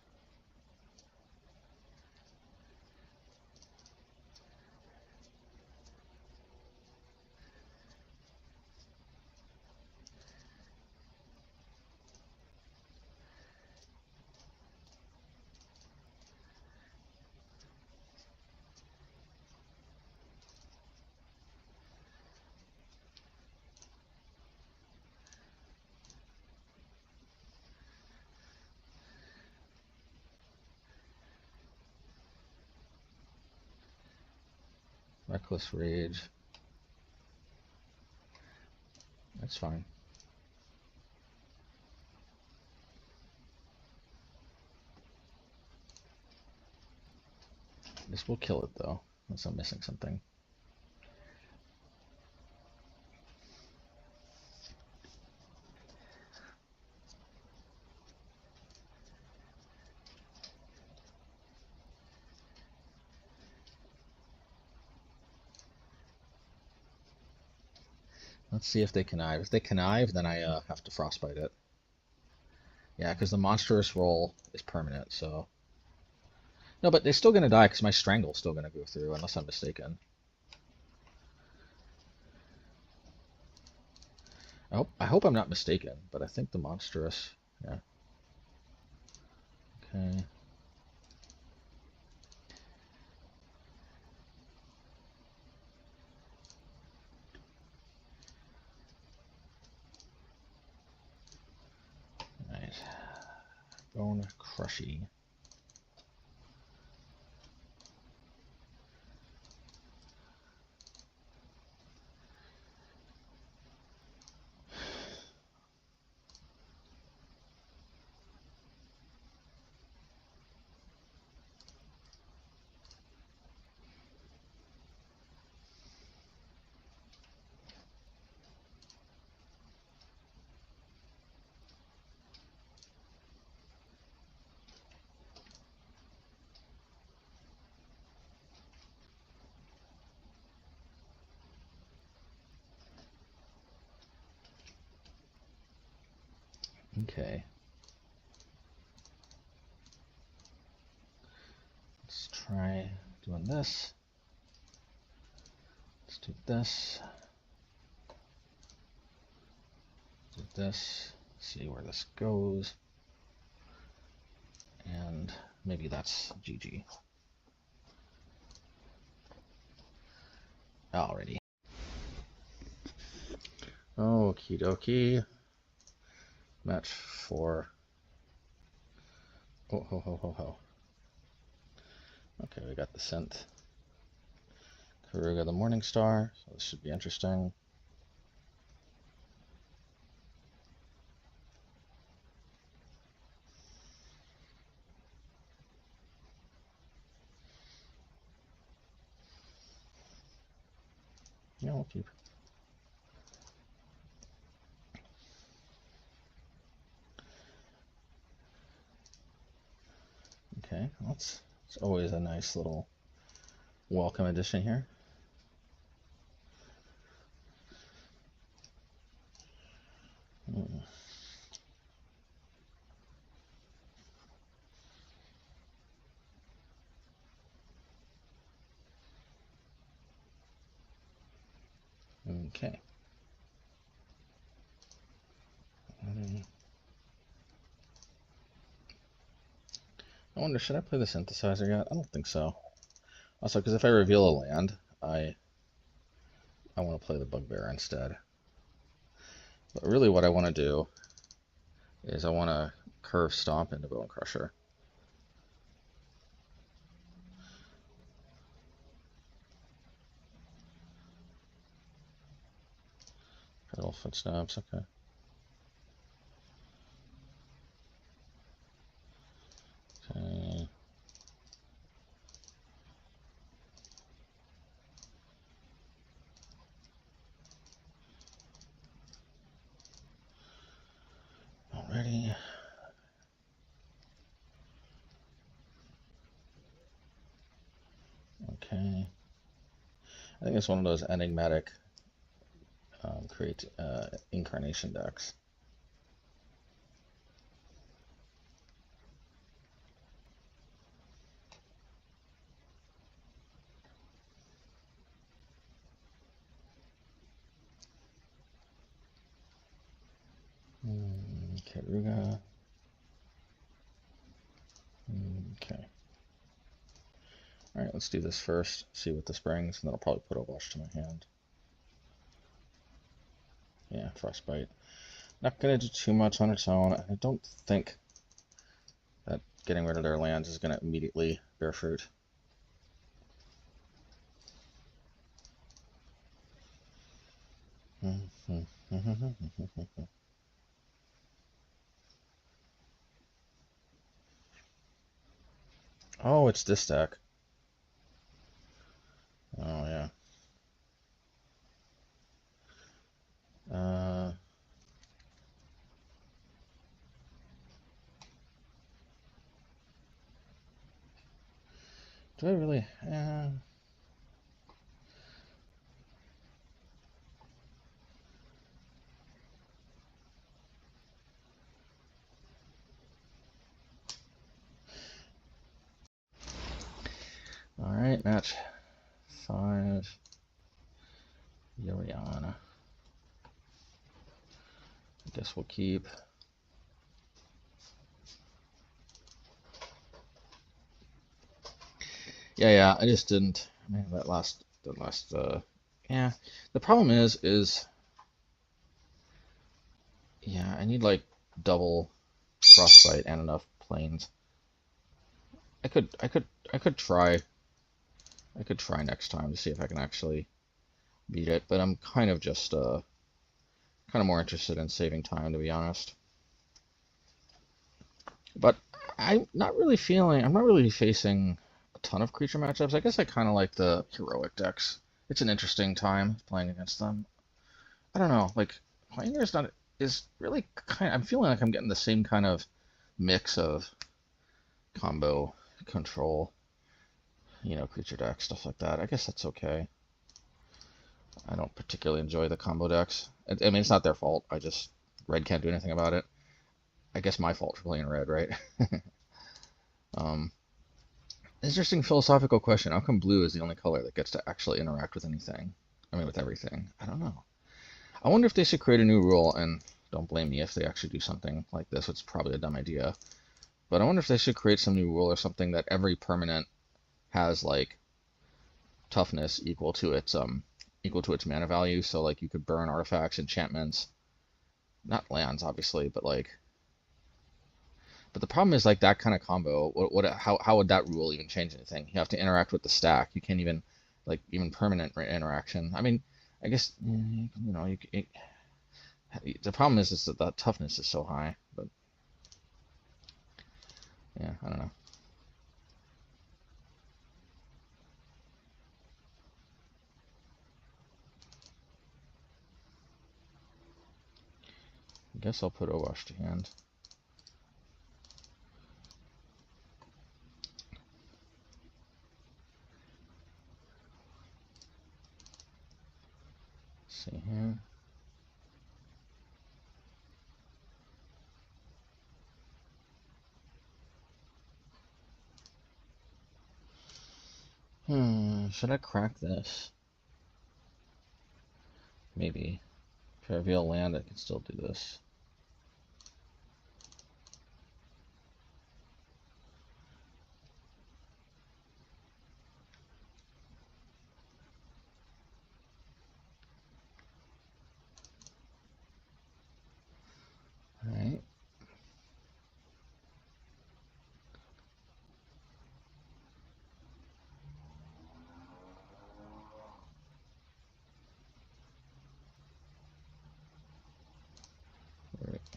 Reckless Rage. That's fine. This will kill it though, unless I'm missing something. Let's see if they connive. If they connive, then I have to frostbite it. Yeah, because the monstrous roll is permanent, so... No, but they're still going to die because my Strangle's still going to go through, unless I'm mistaken. I hope I'm not mistaken, but I think the monstrous... Yeah. Okay. Alright. Bonecrusher. Okay. Let's try doing this. Let's do this. Do this. See where this goes. And maybe that's GG. Alrighty. Okie dokie. Match 4. Oh ho ho ho ho. Okay, we got the synth. Karuga the Morningstar, so this should be interesting. Yeah, we'll keep. Okay, it's always a nice little welcome addition here. Okay. I wonder, should I play the synthesizer yet? I don't think so. Also, because if I reveal a land, I want to play the Bugbear instead. But really what I want to do is I want to curve stomp into Bonecrusher. Pedal footsteps, okay. Okay. Okay. I think it's one of those enigmatic create incarnation decks. Karuga. Okay. Alright, let's do this first, see what this brings, and then I'll probably put Obosh to my hand. Yeah, Frostbite. Not going to do too much on its own. I don't think that getting rid of their lands is going to immediately bear fruit. Oh, it's this deck. Oh, yeah. Do I really? All right, match 5. Yoriana. I guess we'll keep. Yeah, I just didn't. I mean, yeah. The problem is, yeah, I need like double Frostbite and enough planes. I could try next time to see if I can actually beat it, but I'm kind of just kind of more interested in saving time, to be honest. But I'm not really facing a ton of creature matchups. I guess I kind of like the heroic decks. It's an interesting time playing against them. I don't know, like Pioneer's not is really kind. I'm feeling like I'm getting the same kind of mix of combo control, creature deck stuff like that. I guess that's okay. I don't particularly enjoy the combo decks. I mean, it's not their fault. Red can't do anything about it. I guess my fault for playing red, right? Interesting philosophical question. How come blue is the only color that gets to actually interact with anything? I mean, with everything. I don't know. I wonder if they should create a new rule, and don't blame me if they actually do something like this. It's probably a dumb idea. But I wonder if they should create some new rule or something that every permanent has like toughness equal to its mana value. So like you could burn artifacts, enchantments, not lands obviously, but the problem is like that kind of combo. How would that rule even change anything? You have to interact with the stack. You can't even even permanent interaction. I mean, I guess the problem is that the toughness is so high. But yeah, I don't know. I guess I'll put Obosh to hand. Let's see here. Should I crack this? Maybe. If I reveal land, I can still do this. Alright.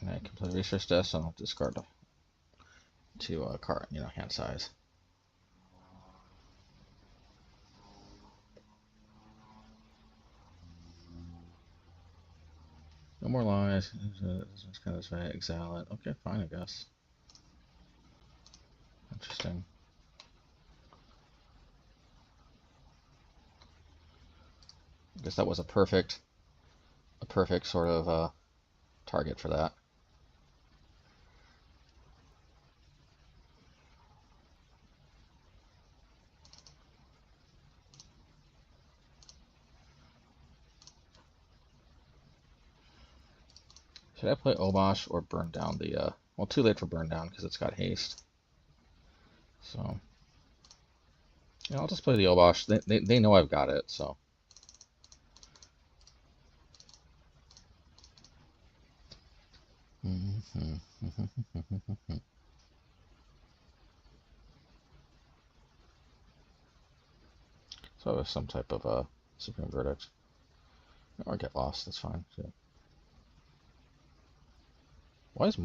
And I can play research desk, and I'll discard to card, hand size. No more lies. It's kind of this way. Exile it. Okay, fine, I guess. Interesting. I guess that was a perfect sort of target for that. Should I play Obosh or burn down the, well, too late for burn down because it's got haste. So, yeah, I'll just play the Obosh. They know I've got it, so. So it's some type of a supreme verdict. Or get lost, that's fine. Too. Why is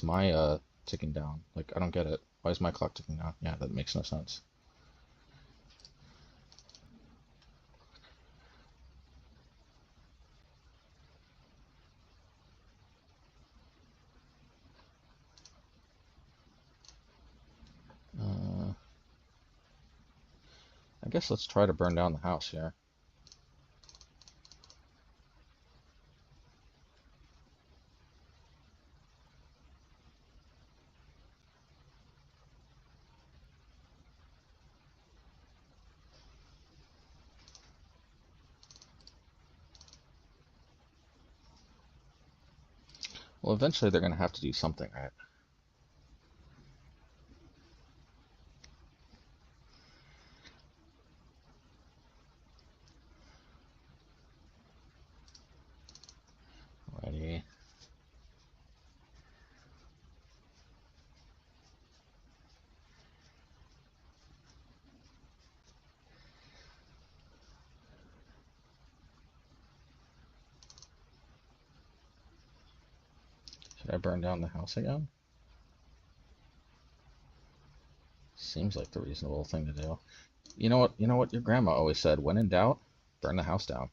my ticking down? Like, I don't get it. Why is my clock ticking down? Yeah, that makes no sense. I guess let's try to burn down the house here. Well, eventually they're going to have to do something, right? Alrighty. Should I burn down the house again? Seems like the reasonable thing to do. You know what your grandma always said, when in doubt, burn the house down.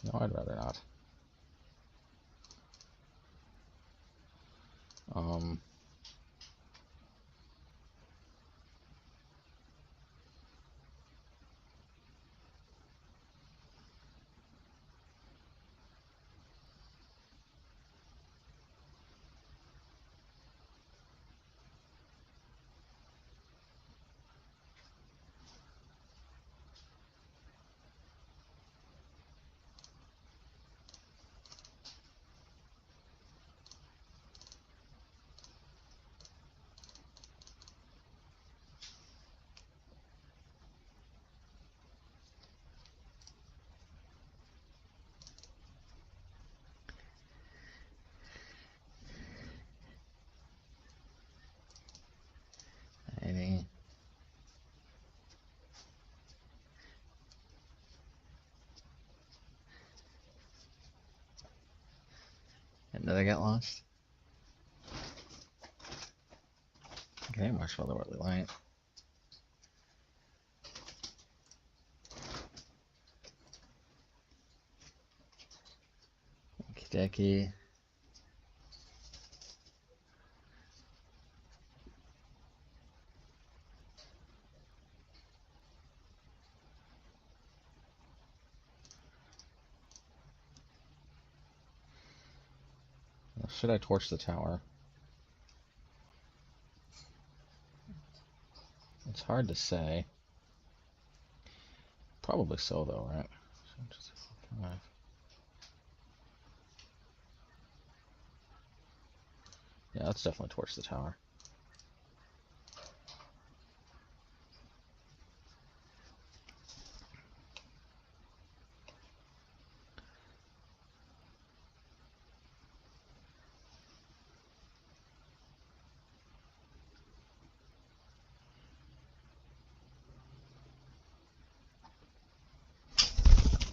No, I'd rather not. Any. And did I get lost? Okay, marshmallow early light. Okie dokie. Should I torch the tower? It's hard to say. Probably so, though, right? Yeah, let's definitely torch the tower.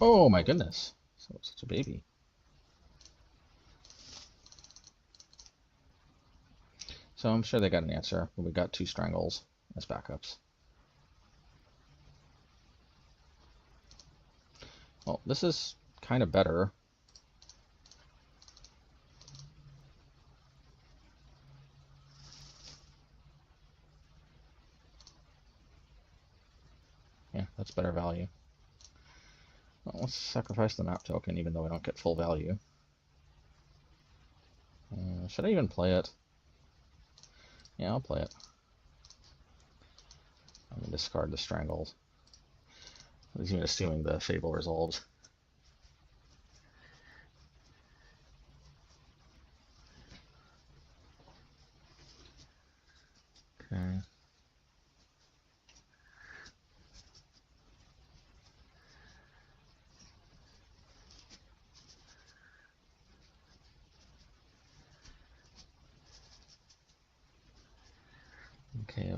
Oh my goodness. So such a baby. So I'm sure they got an answer, but we got 2 strangles as backups. Well, this is kind of better. better value. Well, let's sacrifice the map token, even though we don't get full value. Should I even play it? Yeah, I'll play it. I'm going to discard the Strangled. I was even assuming the Fable resolves. Okay.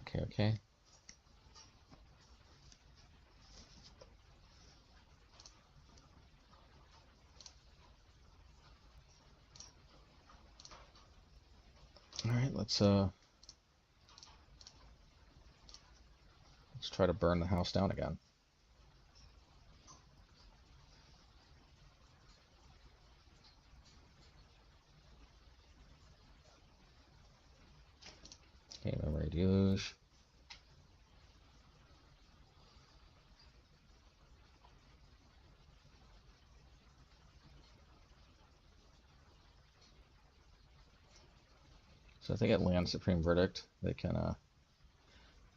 Okay. Alright, let's try to burn the house down again. Okay, memory deluge. So if they get land Supreme Verdict, they can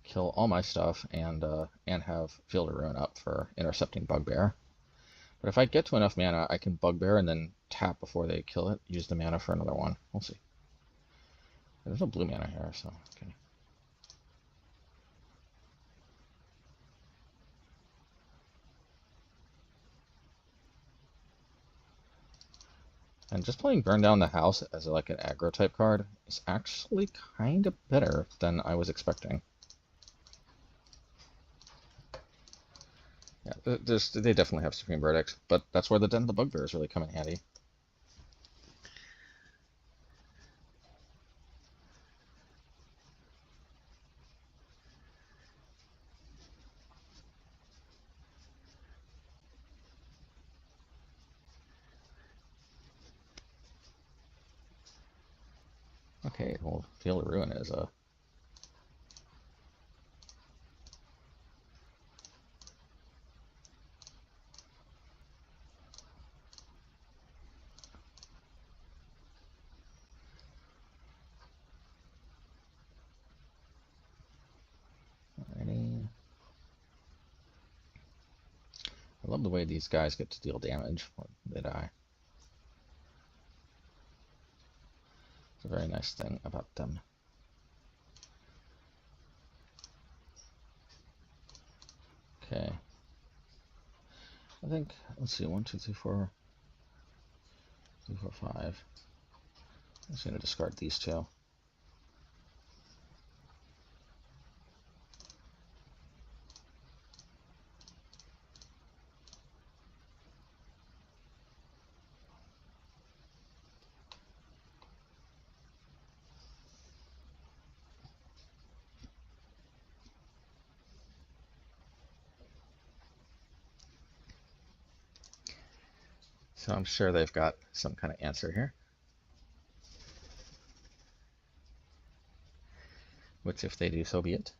kill all my stuff and have Field of Ruin up for intercepting Bugbear. But if I get to enough mana, I can Bugbear and then tap before they kill it, use the mana for another one. We'll see. There's no blue mana here, so okay. And just playing Burn Down the House as like an aggro type card is actually kind of better than I was expecting. Yeah, they definitely have Supreme Verdict, but that's where the Den of the Bugbears really come in handy. Okay, well, Field of Ruin is a... Alrighty. I love the way these guys get to deal damage when they die. It's a very nice thing about them. Okay. I think, let's see, 1, 2, 3, 4, 3, 4, 5. I'm just going to discard these two. So I'm sure they've got some kind of answer here. Which, if they do, so be it.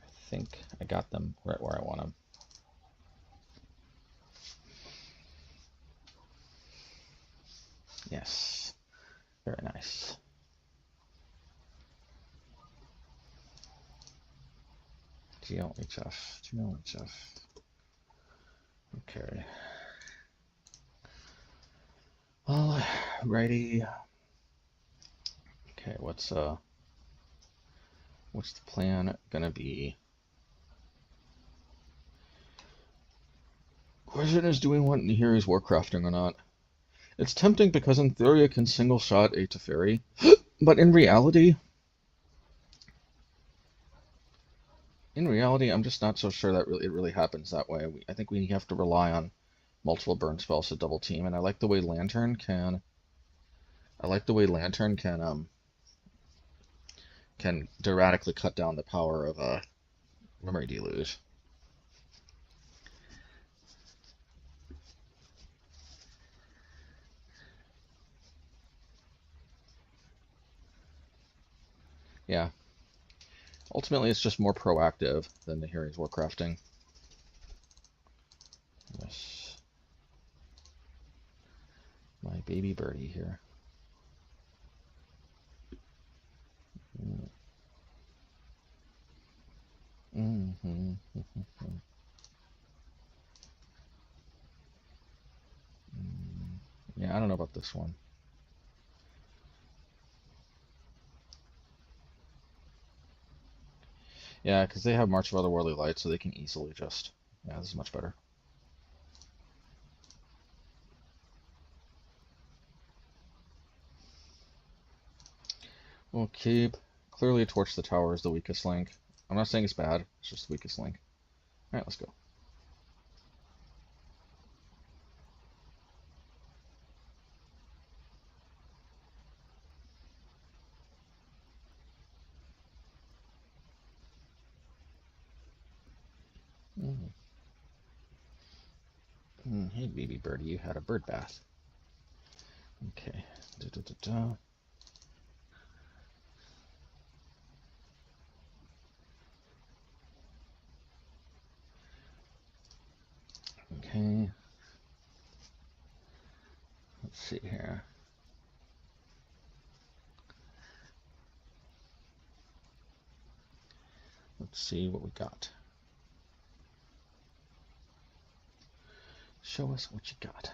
I think I got them right where I want them. Yes, very nice. GLHF. Okay. Alrighty. Okay, what's the plan gonna be? Question is, do we want Nahiri's Warcrafting or not? It's tempting because in theory it can single shot a Teferi, but in reality, I'm just not so sure that it really happens that way. I think we have to rely on multiple burn spells to double team, and I like the way Lantern can dramatically cut down the power of a Memory Deluge. Yeah. Ultimately, it's just more proactive than Nahiri's Warcrafting. Yes. My baby birdie here. Mm-hmm. Yeah, I don't know about this one. Yeah, because they have March of Otherworldly Light, so they can easily just... Yeah, this is much better. We'll keep... Clearly, Torch the Tower is the weakest link. I'm not saying it's bad, it's just the weakest link. Alright, let's go. Hey, baby birdie, you had a bird bath. Okay. Okay. Let's see here. Let's see what we got. Show us what you got.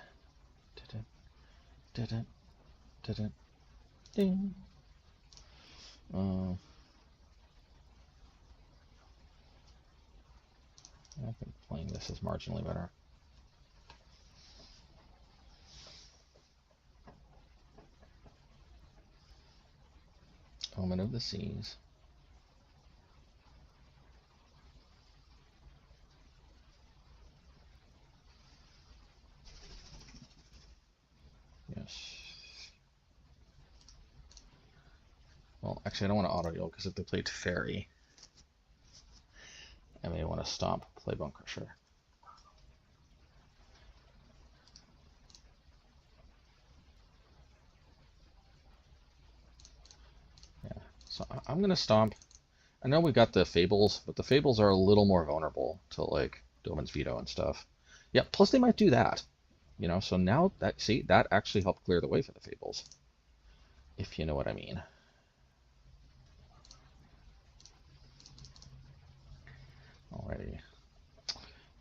Ding. I think playing this is marginally better. Omen of the Seas. Yes. Well, actually, I don't want to auto-heal because if they played Fairy, I may want to stomp, play Bonecrusher. Yeah, so I'm going to stomp. I know we got the Fables, but the Fables are a little more vulnerable to, like, Doman's Veto and stuff. Yeah, plus they might do that. You know, so now that, see, that actually helped clear the way for the Fables. If you know what I mean. Alrighty.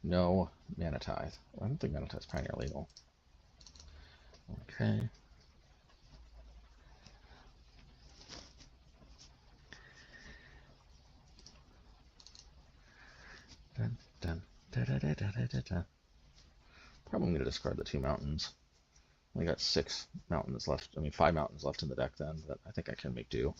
No Mana Tithe. I don't think Mana Tithe is Pioneer legal. Okay. Dun, dun, da, da, da, da, da, da. Probably going to discard the 2 mountains. We got 6 mountains left. I mean, 5 mountains left in the deck then, but I think I can make do.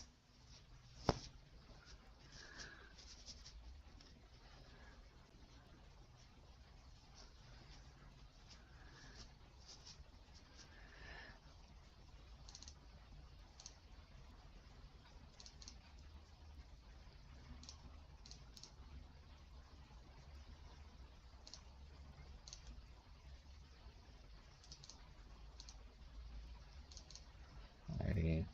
Alrighty.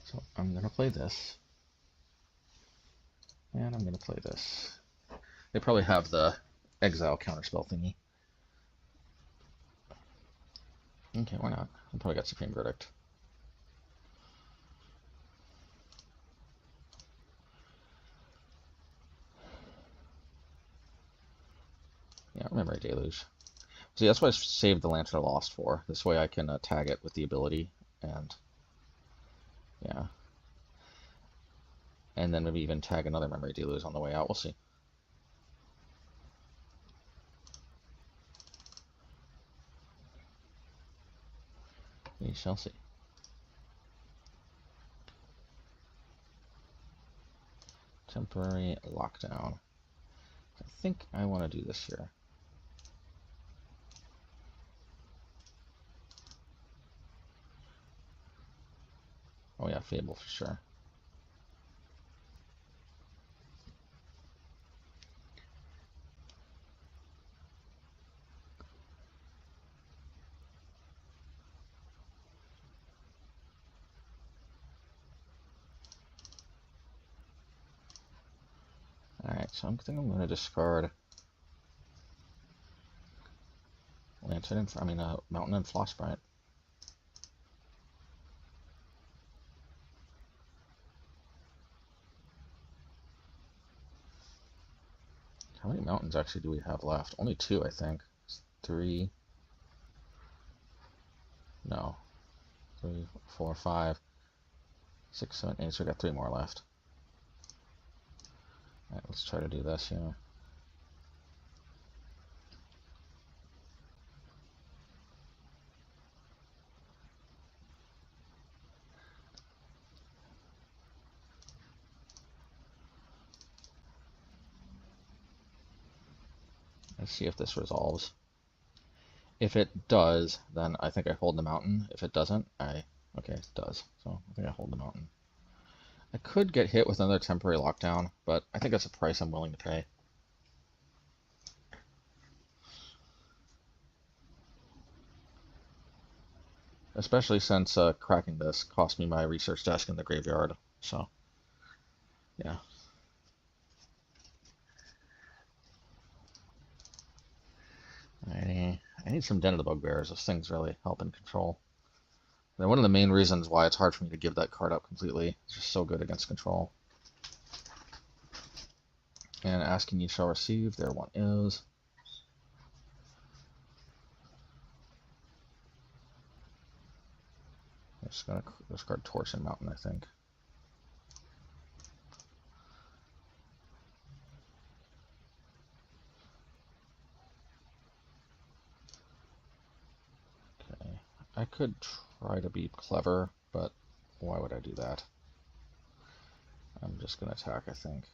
So I'm going to play this. And I'm going to play this. They probably have the exile counterspell thingy. Okay, why not? I probably got Supreme Verdict. Yeah, Memory Deluge. See, that's what I saved the Lantern of Lost for. This way I can tag it with the ability, and yeah. And then maybe even tag another Memory Deluge on the way out. We'll see. We shall see. Temporary lockdown. I think I want to do this here. Oh yeah, Fable for sure. So I think I'm going to discard Lantern and Mountain and Frostbite. How many mountains actually do we have left? Only 2, I think. 3. No. 3, 4, 5, 6, 7, 8. So we got 3 more left. Alright, let's try to do this here. Let's see if this resolves. If it does, then I think I hold the mountain. If it doesn't, okay, it does. So I think I hold the mountain. I could get hit with another temporary lockdown, but I think that's a price I'm willing to pay. Especially since cracking this cost me my research desk in the graveyard. So, yeah. I need some Den of the Bugbears. This thing's really helping control. And one of the main reasons why it's hard for me to give that card up completely. It's just so good against control. And asking you shall receive. There one is. I'm just going to discard Torch and Mountain, I think. Okay. I could try to be clever, but why would I do that? I'm just going to attack, I think.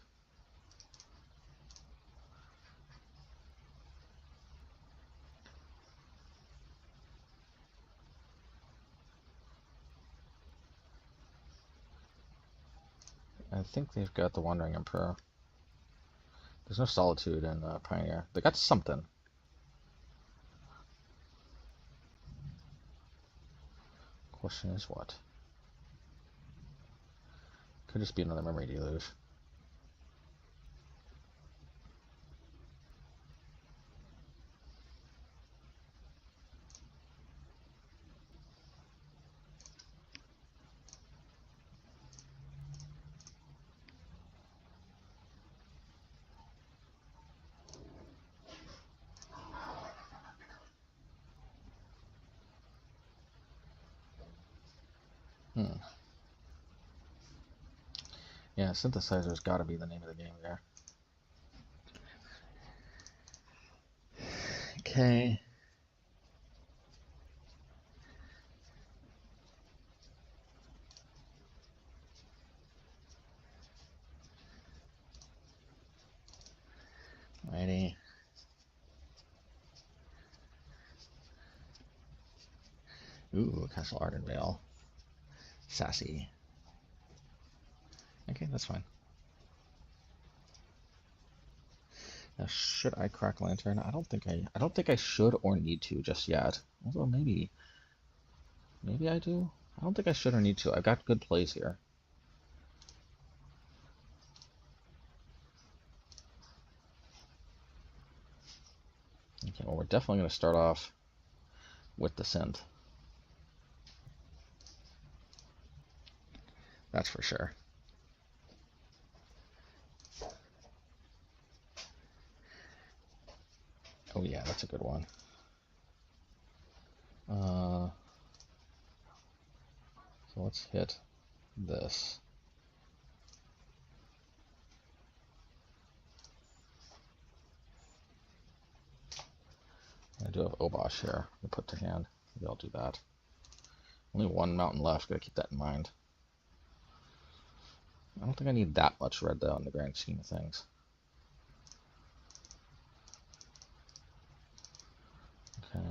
I think they've got the Wandering Emperor. There's no Solitude in Pioneer. They got something. Question is what? Could just be another Memory Deluge. Yeah, Synthesizer's got to be the name of the game there. Okay. Righty. Ooh, Castle Ardenvale. Sassy. Okay, that's fine. Now, should I crack Lantern? I don't think I should or need to just yet. Although maybe I do. I don't think I should or need to. I've got good plays here. Okay, well, we're definitely going to start off with the synth. That's for sure. Oh yeah, that's a good one. So let's hit this. I do have Obosh here to put to hand. Maybe I'll do that. Only 1 mountain left, gotta keep that in mind. I don't think I need that much red though in the grand scheme of things. Okay.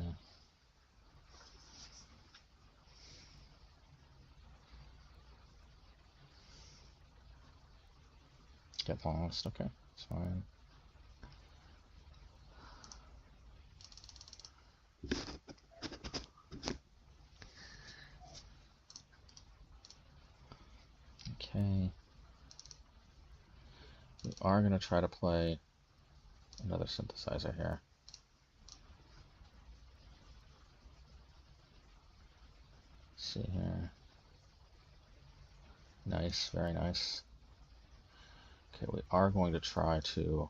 Get lost, okay, it's fine. Okay. are going to try to play another synthesizer here. Let's see here. Nice, very nice. Okay, we are going to try to...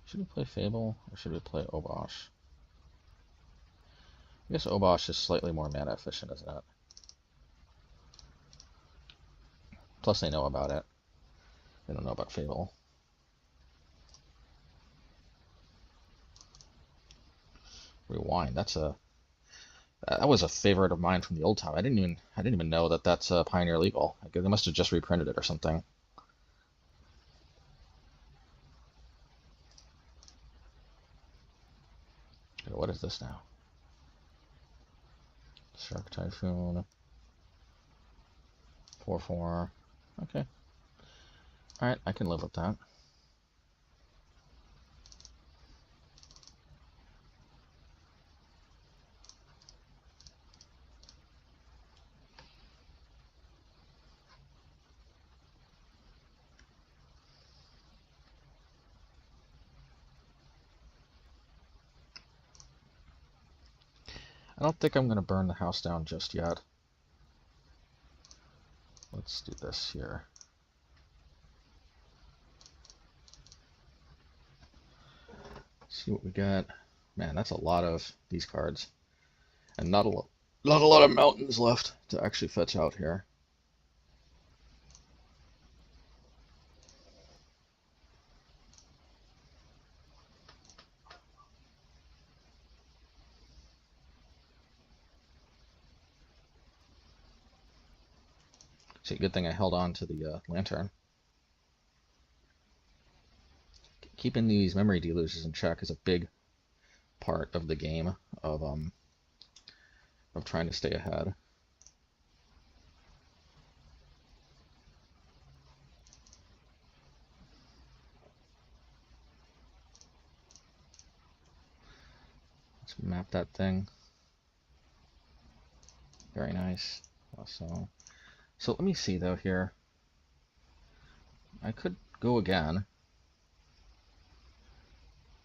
Should we play Fable or should we play Obosh? I guess Obosh is slightly more mana efficient, isn't it? Plus they know about it. They don't know about Fable. Rewind. That was a favorite of mine from the old time. I didn't even know that that's Pioneer legal. They must have just reprinted it or something. Okay, what is this now? Shark Typhoon. 4/4. Okay. Alright, I can live with that. I don't think I'm going to burn the house down just yet. Let's do this here. See what we got. Man, that's a lot of these cards. And not a lot of mountains left to actually fetch out here. See, good thing I held on to the lantern. Keeping these memory deluges in check is a big part of the game of trying to stay ahead. Let's map that thing. Very nice. Also, so let me see though here. I could go again.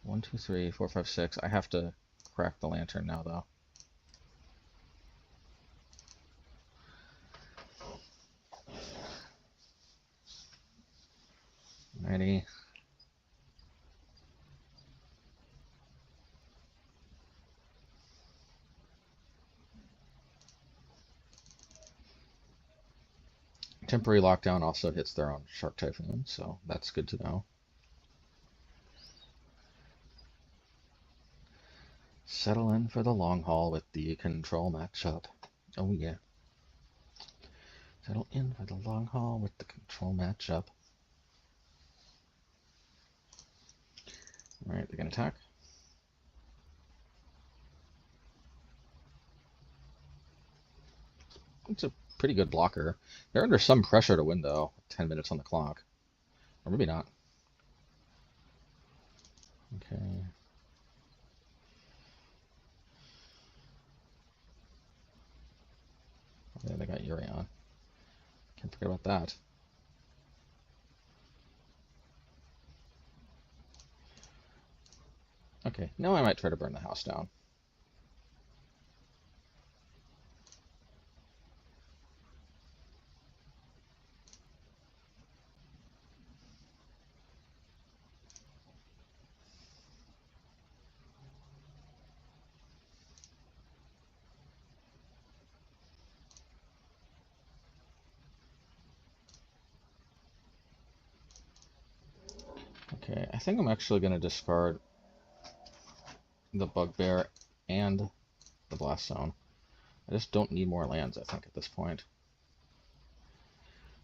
1, 2, 3, 4, 5, 6. I have to crack the lantern now though. Ready. Temporary lockdown also hits their own Shark Typhoon, so that's good to know. Settle in for the long haul with the control matchup. Oh yeah. Settle in for the long haul with the control matchup. Alright, they're gonna attack. It's a pretty good blocker. They're under some pressure to win though. 10 minutes on the clock. Or maybe not. Okay. Yeah, they got Yuri on. Can't forget about that. Okay, now I might try to burn the house down. Okay, I think I'm actually going to discard the Bugbear and the Blast Zone. I just don't need more lands, I think, at this point.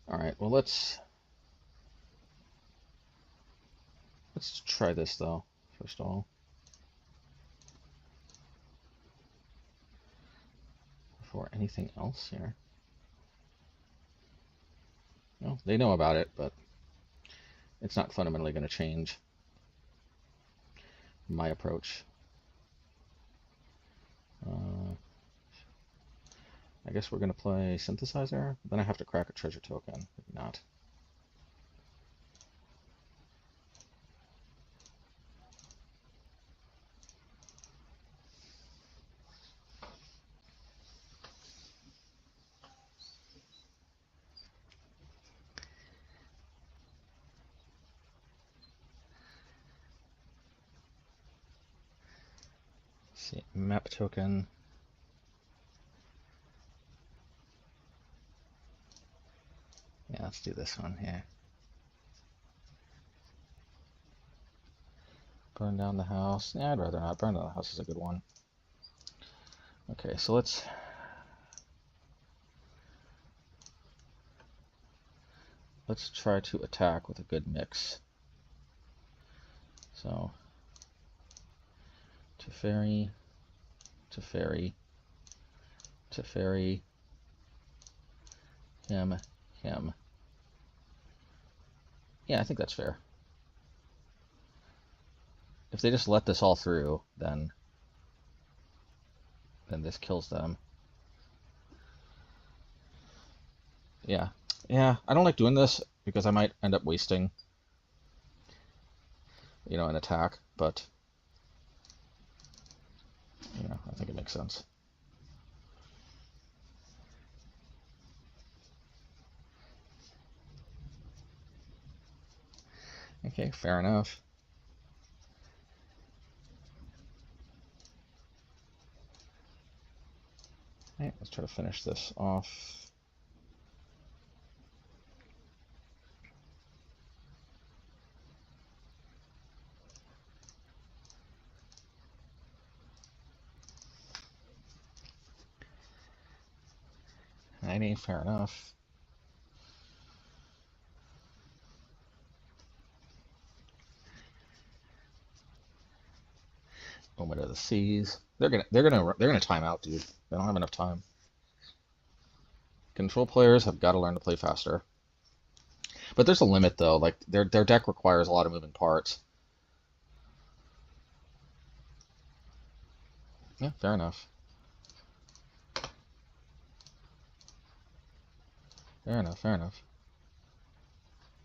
Alright, well let's try this though, first of all. Before anything else here. No, they know about it, but it's not fundamentally going to change my approach. I guess we're going to play Synthesizer. Then I have to crack a treasure token. Maybe not. see, map token. Yeah, let's do this one here. Burn down the house. Yeah, I'd rather not. Burn down the house is a good one. Okay, so let's try to attack with a good mix. So, to fairy, to fairy, to fairy, him, him. Yeah, I think that's fair. If they just let this all through, then this kills them. Yeah. Yeah, I don't like doing this because I might end up wasting, you know, an attack, but, you know, I think it makes sense. Okay, fair enough. Alright, let's try to finish this off. Alrighty, fair enough. Moment of the Seas. They're gonna time out, dude. They don't have enough time. Control players have got to learn to play faster. But there's a limit though. Like their deck requires a lot of moving parts. Yeah, fair enough. Fair enough, fair enough.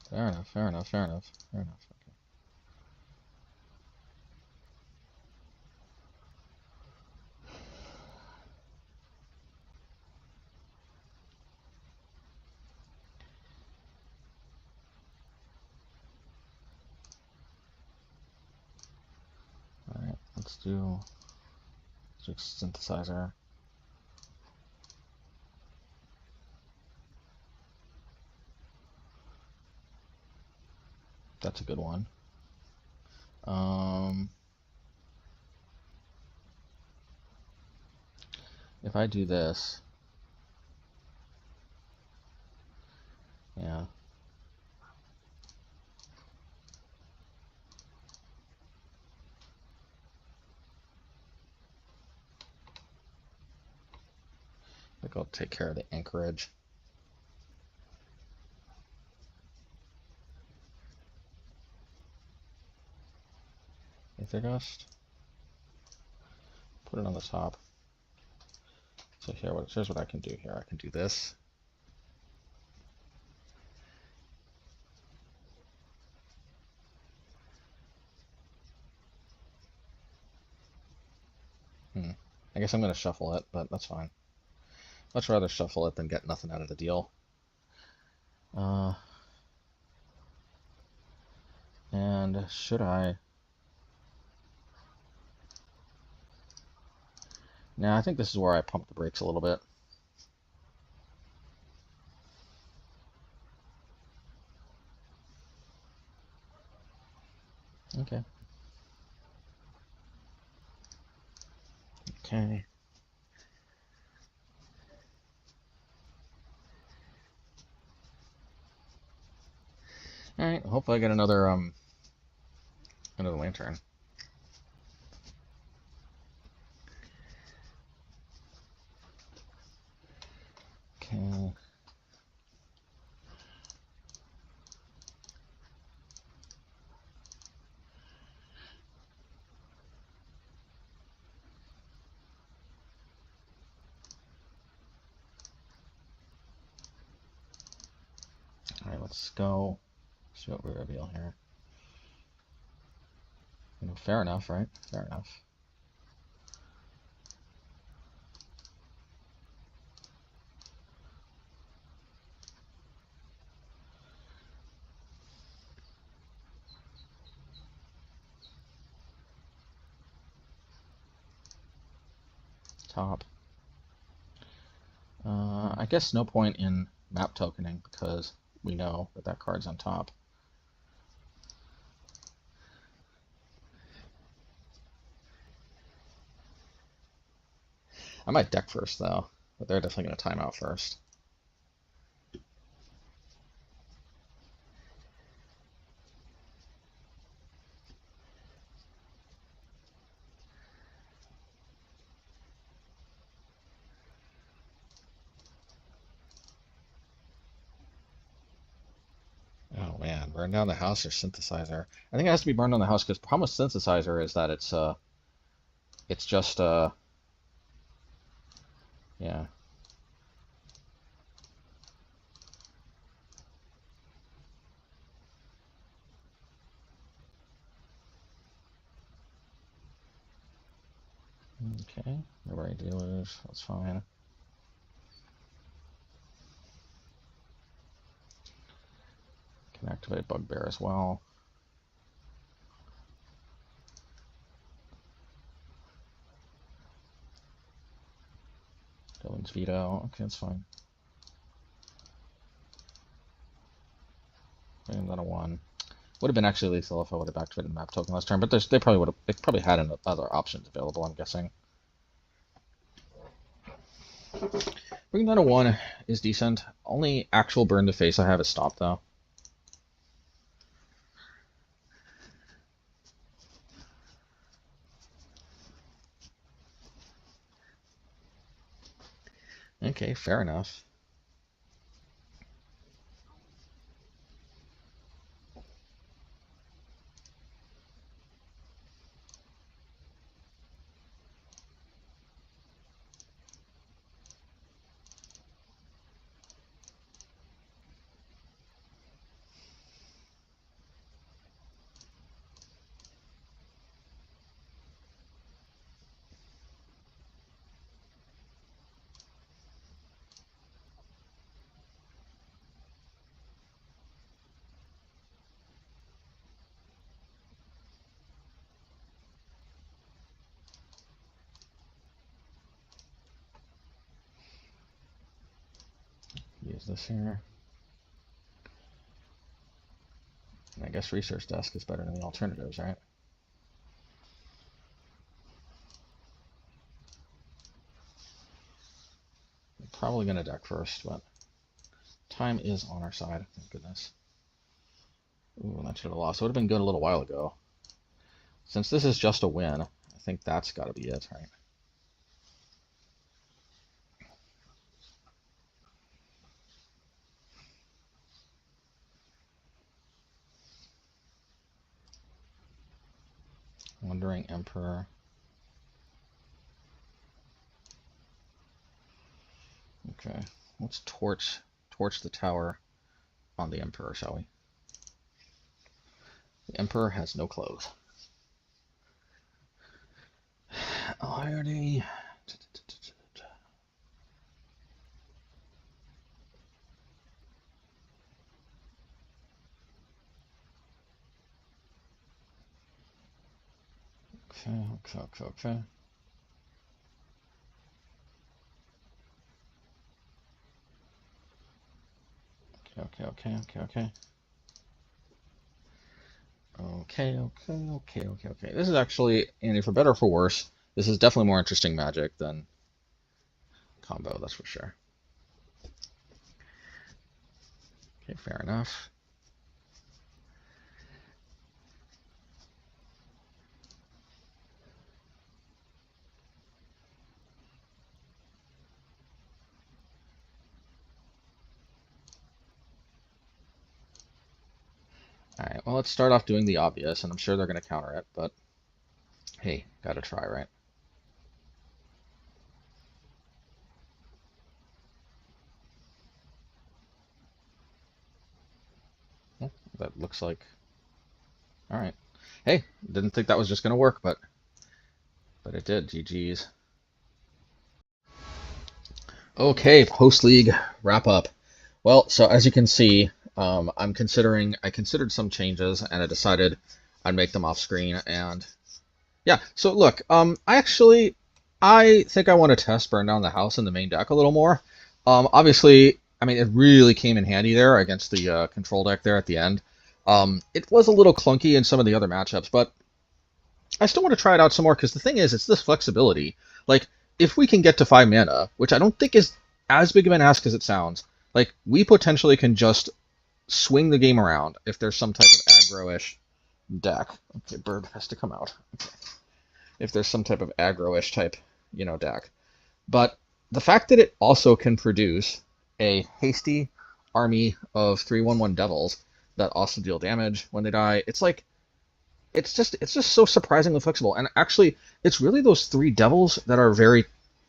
Fair enough, fair enough, fair enough, fair enough. Alright, let's do synthesizer. That's a good one. If I do this, yeah. I think I'll take care of the anchorage. Aether Dust. Put it on the top. So here's what I can do here. I can do this. I guess I'm going to shuffle it, but that's fine. Much rather shuffle it than get nothing out of the deal. And should I? Now, I think this is where I pump the brakes a little bit. Okay. Okay. All right. Hopefully, I get another lantern. Okay. All right. Let's go. See what we reveal here. You know, fair enough, right? Fair enough. top. I guess no point in map tokening because we know that that card's on top. I might deck first though, but they're definitely going to time out first. Oh man, burn down the house or synthesizer? I think it has to be burned down the house because the problem with synthesizer is that it's just yeah. Okay, nobody dealers, that's fine. Can activate Bugbear as well. Dylan's veto, okay, that's fine. And then a 1. Would have been actually lethal if I would have activated the map token last turn, but they probably had other options available, I'm guessing. Bringing down a 1 is decent. Only actual burn to face I have is stop though. Okay, fair enough. Use this here. And I guess research desk is better than the alternatives, right? I'm probably going to deck first, but time is on our side, thank goodness. Ooh, that should have lost. It would have been good a little while ago. Since this is just a win, I think that's got to be it, right? Wandering Emperor. Okay, let's torch the tower on the Emperor, shall we? The Emperor has no clothes. Irony. Okay. Okay. This is actually, Andy, for better or for worse, this is definitely more interesting Magic than combo, that's for sure. Okay, fair enough. Alright, well, let's start off doing the obvious, and I'm sure they're going to counter it, but hey, gotta try, right? Well, that looks like... Alright. Hey, didn't think that was just going to work, but it did. GG's. Okay, post-league wrap-up. Well, so as you can see, I considered some changes, and I decided I'd make them off screen. And yeah, so look, I actually I think I want to test Burn Down the House in the main deck a little more. Obviously, I mean, it really came in handy there against the control deck there at the end. It was a little clunky in some of the other matchups, but I still want to try it out some more because the thing is, it's this flexibility. Like, if we can get to 5 mana, which I don't think is as big of an ask as it sounds, like, we potentially can just swing the game around if there's some type of aggro-ish deck. Okay, Bird has to come out. Okay. If there's some type of aggro-ish type, deck. But the fact that it also can produce a hasty army of 3/1/1 devils that also deal damage when they die, it's just so surprisingly flexible. And actually, it's really those 3 devils that are very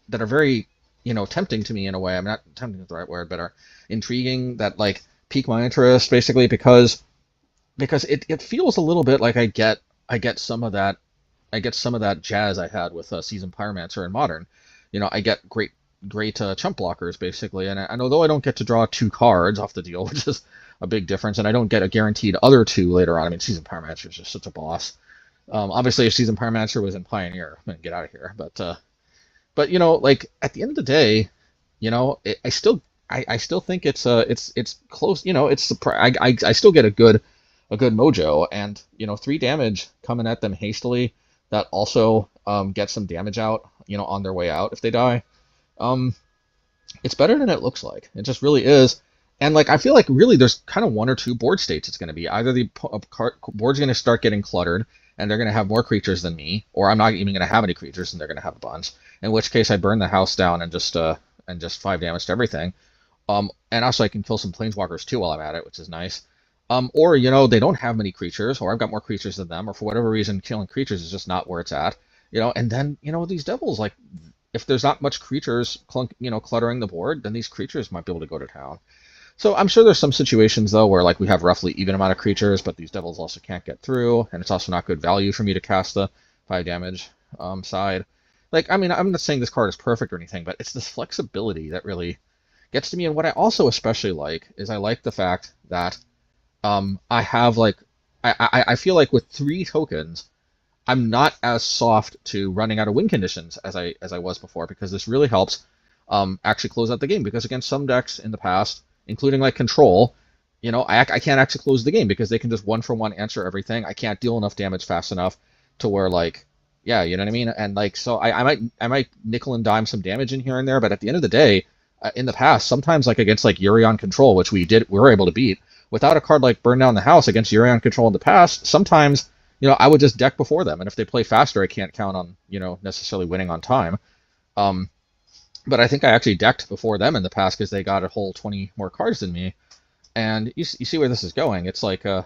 tempting to me in a way. I'm not tempting is the right word, but are intriguing, that like pique my interest basically because it feels a little bit like I get some of that jazz I had with Seasoned Pyromancer in Modern. I get great chump blockers basically, and although I don't get to draw 2 cards off the deal, which is a big difference, and I don't get a guaranteed other 2 later on. I mean, Seasoned Pyromancer is just such a boss. Obviously, if Seasoned Pyromancer was in Pioneer, I'm gonna get out of here. But like at the end of the day, I still think it's close. I still get a good mojo, and 3 damage coming at them hastily that also gets some damage out, on their way out if they die. It's better than it looks like. It just really is. And like I feel like really there's kind of 1 or 2 board states it's going to be. Either the board's going to start getting cluttered and they're going to have more creatures than me, or I'm not even going to have any creatures and they're going to have a bunch. In which case I burn the house down and just 5 damage to everything. And also I can kill some planeswalkers too while I'm at it, which is nice. Or they don't have many creatures, or I've got more creatures than them, or for whatever reason killing creatures is just not where it's at. And then these devils, like if there's not much creatures cluttering the board, then these creatures might be able to go to town. So I'm sure there's some situations though where like we have roughly even amount of creatures, but these devils also can't get through, and it's also not good value for me to cast the 5 damage side. Like, I mean, I'm not saying this card is perfect or anything, but it's this flexibility that really gets to me. And what I also especially like is I like the fact that I have like I feel like with 3 tokens, I'm not as soft to running out of win conditions as I was before, because this really helps actually close out the game. Because against some decks in the past, including like Control, I can't actually close the game because they can just 1-for-1 answer everything. I can't deal enough damage fast enough to where like, yeah, you know what I mean? And like, so I might nickel and dime some damage in here and there, but at the end of the day, in the past, sometimes like against like Yuri on Control, which we were able to beat, without a card like Burn Down the House against Yuri on Control in the past, sometimes, I would just deck before them, and if they play faster, I can't count on, necessarily winning on time. But I think I actually decked before them in the past because they got a whole 20 more cards than me. And you see where this is going. It's like, I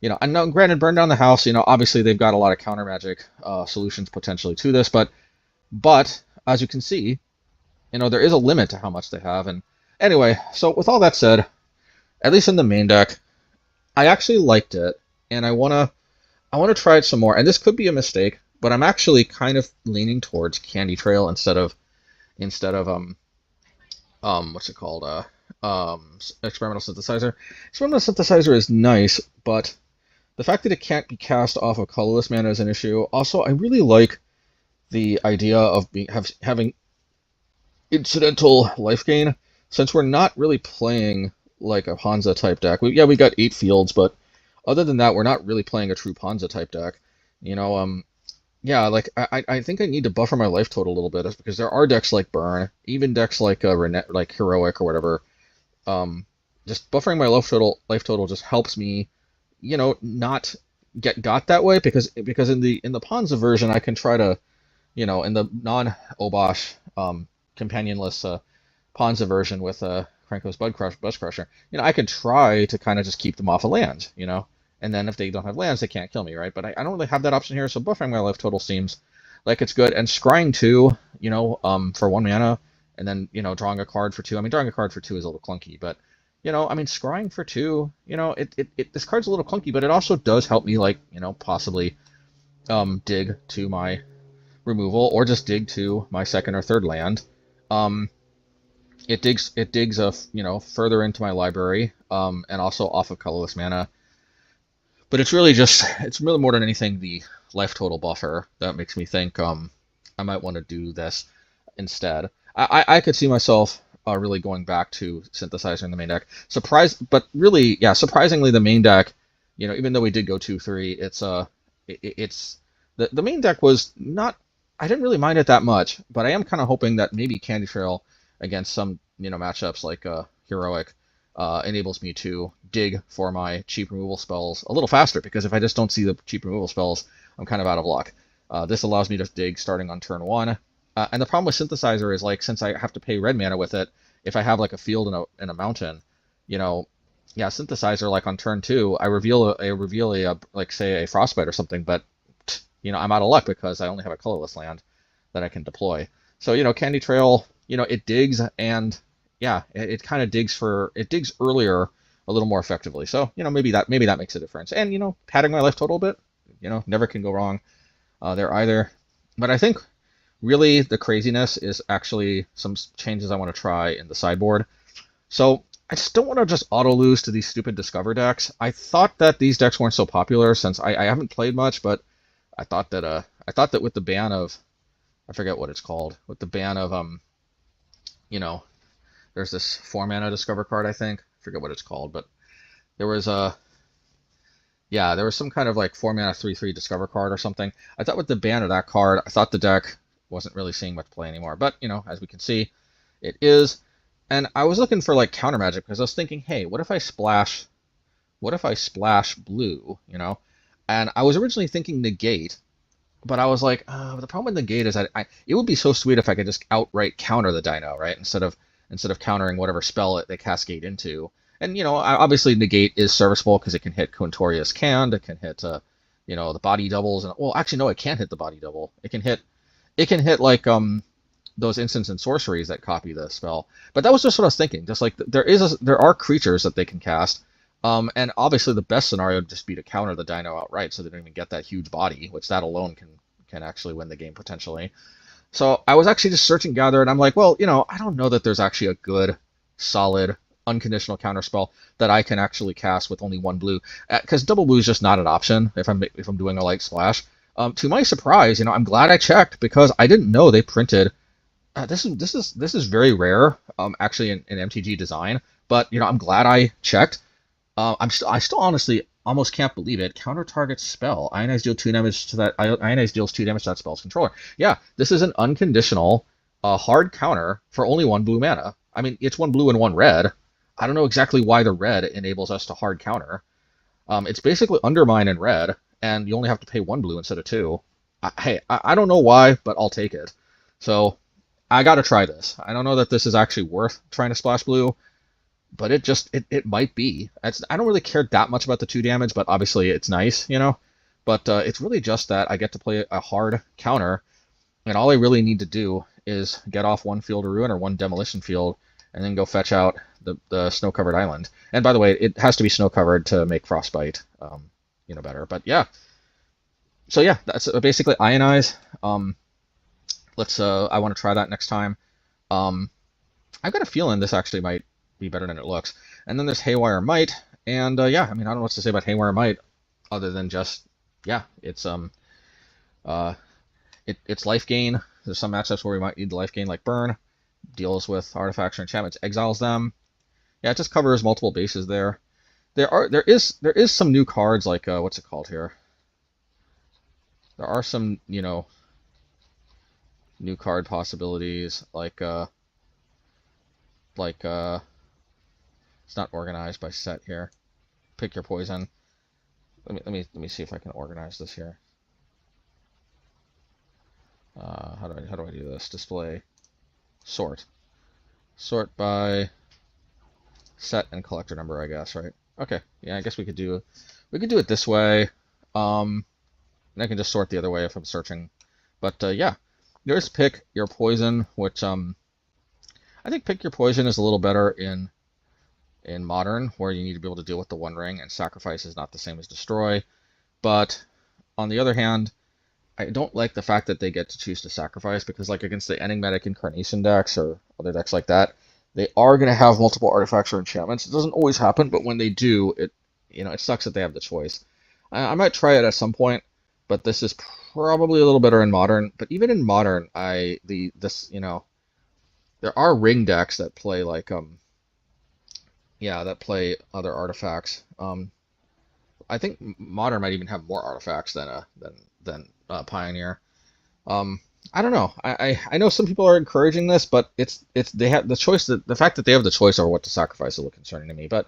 know, granted, Burn Down the House, obviously they've got a lot of counter magic solutions potentially to this, but as you can see, there is a limit to how much they have. And anyway, so with all that said, at least in the main deck, I actually liked it, and I wanna try it some more. And this could be a mistake, but I'm actually kind of leaning towards Candy Trail instead of what's it called? Experimental Synthesizer. Experimental Synthesizer is nice, but the fact that it can't be cast off of colorless mana is an issue. Also, I really like the idea of having incidental life gain, since we're not really playing like a Hansa type deck. We got 8 fields, but other than that, we're not really playing a true Hansa type deck. Yeah, like I think I need to buffer my life total a little bit, because there are decks like Burn, even decks like like Heroic or whatever. Just buffering my life total just helps me, not get got that way, because in the Panza version I can try to, in the non-Obosh companionless Panza version with Krenko's Buzzcrusher, I could try to kind of just keep them off of lands, and then if they don't have lands, they can't kill me, right? But I don't really have that option here, so buffering my life total seems like it's good. And scrying 2, for 1 mana, and then, drawing a card for 2. I mean, drawing a card for 2 is a little clunky, but, I mean, scrying for 2, this card's a little clunky, but it also does help me, like, possibly dig to my removal, or just dig to my 2nd or 3rd land. It digs further into my library, and also off of colorless mana. But it's really more than anything the life total buffer that makes me think I might want to do this instead. I could see myself really going back to Synthesizer in the main deck. But really, yeah, surprisingly, the main deck, even though we did go 2-3, it's the main deck was not. I didn't really mind it that much, but I am kind of hoping that maybe Candy Trail against some matchups like Heroic enables me to dig for my cheap removal spells a little faster, because if I just don't see the cheap removal spells, I'm kind of out of luck. This allows me to dig starting on turn 1. And the problem with Synthesizer is, like, since I have to pay red mana with it, if I have like a field and a mountain, Synthesizer, like on turn 2, I reveal a like, say, a Frostbite or something, but I'm out of luck because I only have a colorless land that I can deploy. So Candy Trail, it digs, and yeah, it kind of digs earlier a little more effectively. So maybe that makes a difference. And padding my life total a bit, never can go wrong there either. But I think really the craziness is actually some changes I want to try in the sideboard. So I just don't want to just auto lose to these stupid Discover decks. I thought that these decks weren't so popular since I haven't played much, but I thought that with the ban of, I forget what it's called, with the ban of there's this 4-mana Discover card, I think. I forget what it's called, but there was some kind of like 4-mana 3/3 Discover card or something. I thought with the ban of that card, I thought the deck wasn't really seeing much play anymore. But as we can see, it is. And I was looking for like counter magic because I was thinking, hey, what if I splash blue, And I was originally thinking negate, but I was like, the problem with negate is that it would be so sweet if I could just outright counter the Dino, right? Instead of countering whatever spell they cascade into. And obviously negate is serviceable because it can hit Quintoria's Canned, it can hit the body doubles, and well, actually no, it can't hit the body double. It can hit like those instants and sorceries that copy the spell. But that was just what I was thinking. Just like there are creatures that they can cast. And obviously the best scenario would just be to counter the Dino outright so they don't even get that huge body, which that alone can actually win the game potentially. So I was actually just search and gather, and I'm like, well, I don't know that there's actually a good, solid, unconditional counterspell that I can actually cast with only 1 blue, because double blue is just not an option if I'm doing a light splash. To my surprise, I'm glad I checked, because I didn't know they printed. This is very rare, actually in MTG design, but I'm glad I checked. I still honestly almost can't believe it. Counter target spell. Ionize deal 2 damage to that. Ionize deals 2 damage to that spell's controller. Yeah, this is an unconditional, hard counter for only 1 blue mana. I mean, it's 1 blue and 1 red. I don't know exactly why the red enables us to hard counter. It's basically undermine in red, and you only have to pay 1 blue instead of 2. I don't know why, but I'll take it. So I got to try this. I don't know that this is actually worth trying to splash blue, but it might be. I don't really care that much about the 2 damage, but obviously it's nice, But it's really just that I get to play a hard counter, and all I really need to do is get off 1 Field of Ruin or 1 Demolition Field, and then go fetch out the snow-covered island. And by the way, it has to be snow-covered to make Frostbite, better. But yeah. So yeah, that's basically Ionize. I want to try that next time. I've got a feeling this actually might be better than it looks. And then there's Haywire Might, and I don't know what to say about Haywire Might other than just, it's it's life gain. There's some matchups where we might need the life gain, like Burn, deals with artifacts or enchantments, exiles them. Yeah, it just covers multiple bases there. There is some new cards, like what's it called here? There are some new card possibilities, like it's not organized by set here. Pick your poison. Let me see if I can organize this here. How do I do this? Display, sort by set and collector number, I guess, right? Okay, yeah, I guess we could do it this way. And I can just sort the other way if I'm searching. But yeah, there's pick your poison, which I think pick your poison is a little better in modern, where you need to be able to deal with the 1 ring, and sacrifice is not the same as destroy. But on the other hand, I don't like the fact that they get to choose to sacrifice, because like against the enigmatic incarnation decks or other decks like that, they are going to have multiple artifacts or enchantments. It doesn't always happen, but when they do, it sucks that they have the choice. I might try it at some point. but this is probably a little better in Modern. But even in Modern, there are ring decks that play like that play other artifacts. I think Modern might even have more artifacts than Pioneer. I don't know. I know some people are encouraging this, but they have the choice. The fact that they have the choice over what to sacrifice is a little concerning to me. But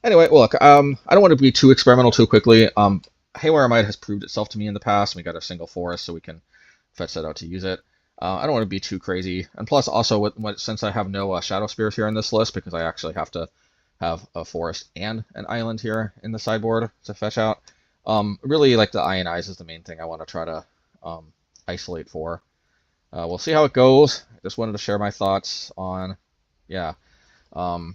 anyway, well, look, I don't want to be too experimental too quickly. Haywire Might has proved itself to me in the past. We got a single forest, so we can fetch that out to use it. I don't want to be too crazy, and plus, also, since I have no Shadowspears here in this list, because I actually have to have a forest and an island here in the sideboard to fetch out. Really, like the Ionize is the main thing I want to try to isolate for. We'll see how it goes. I just wanted to share my thoughts on, on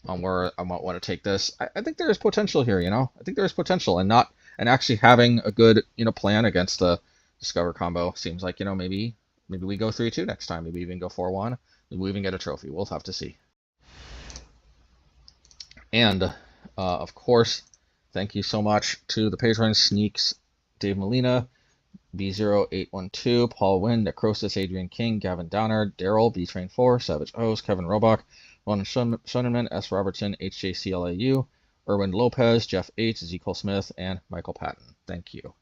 where I might want to take this. I think there is potential here, I think there is potential, and actually having a good, plan against the Discover combo seems like, maybe we go 3-2 next time. Maybe even go 4-1. Maybe we even get a trophy. We'll have to see. And, of course, thank you so much to the Patreon Sneaks, Dave Molina, B0812, Paul Wynn, Necrosis, Adrian King, Gavin Downer, Daryl, B-Train4, Savage O's, Kevin Robach, Ron Shunnerman, S. Robertson, HJCLAU, Erwin Lopez, Jeff H., Ezekiel Smith, and Michael Patton. Thank you.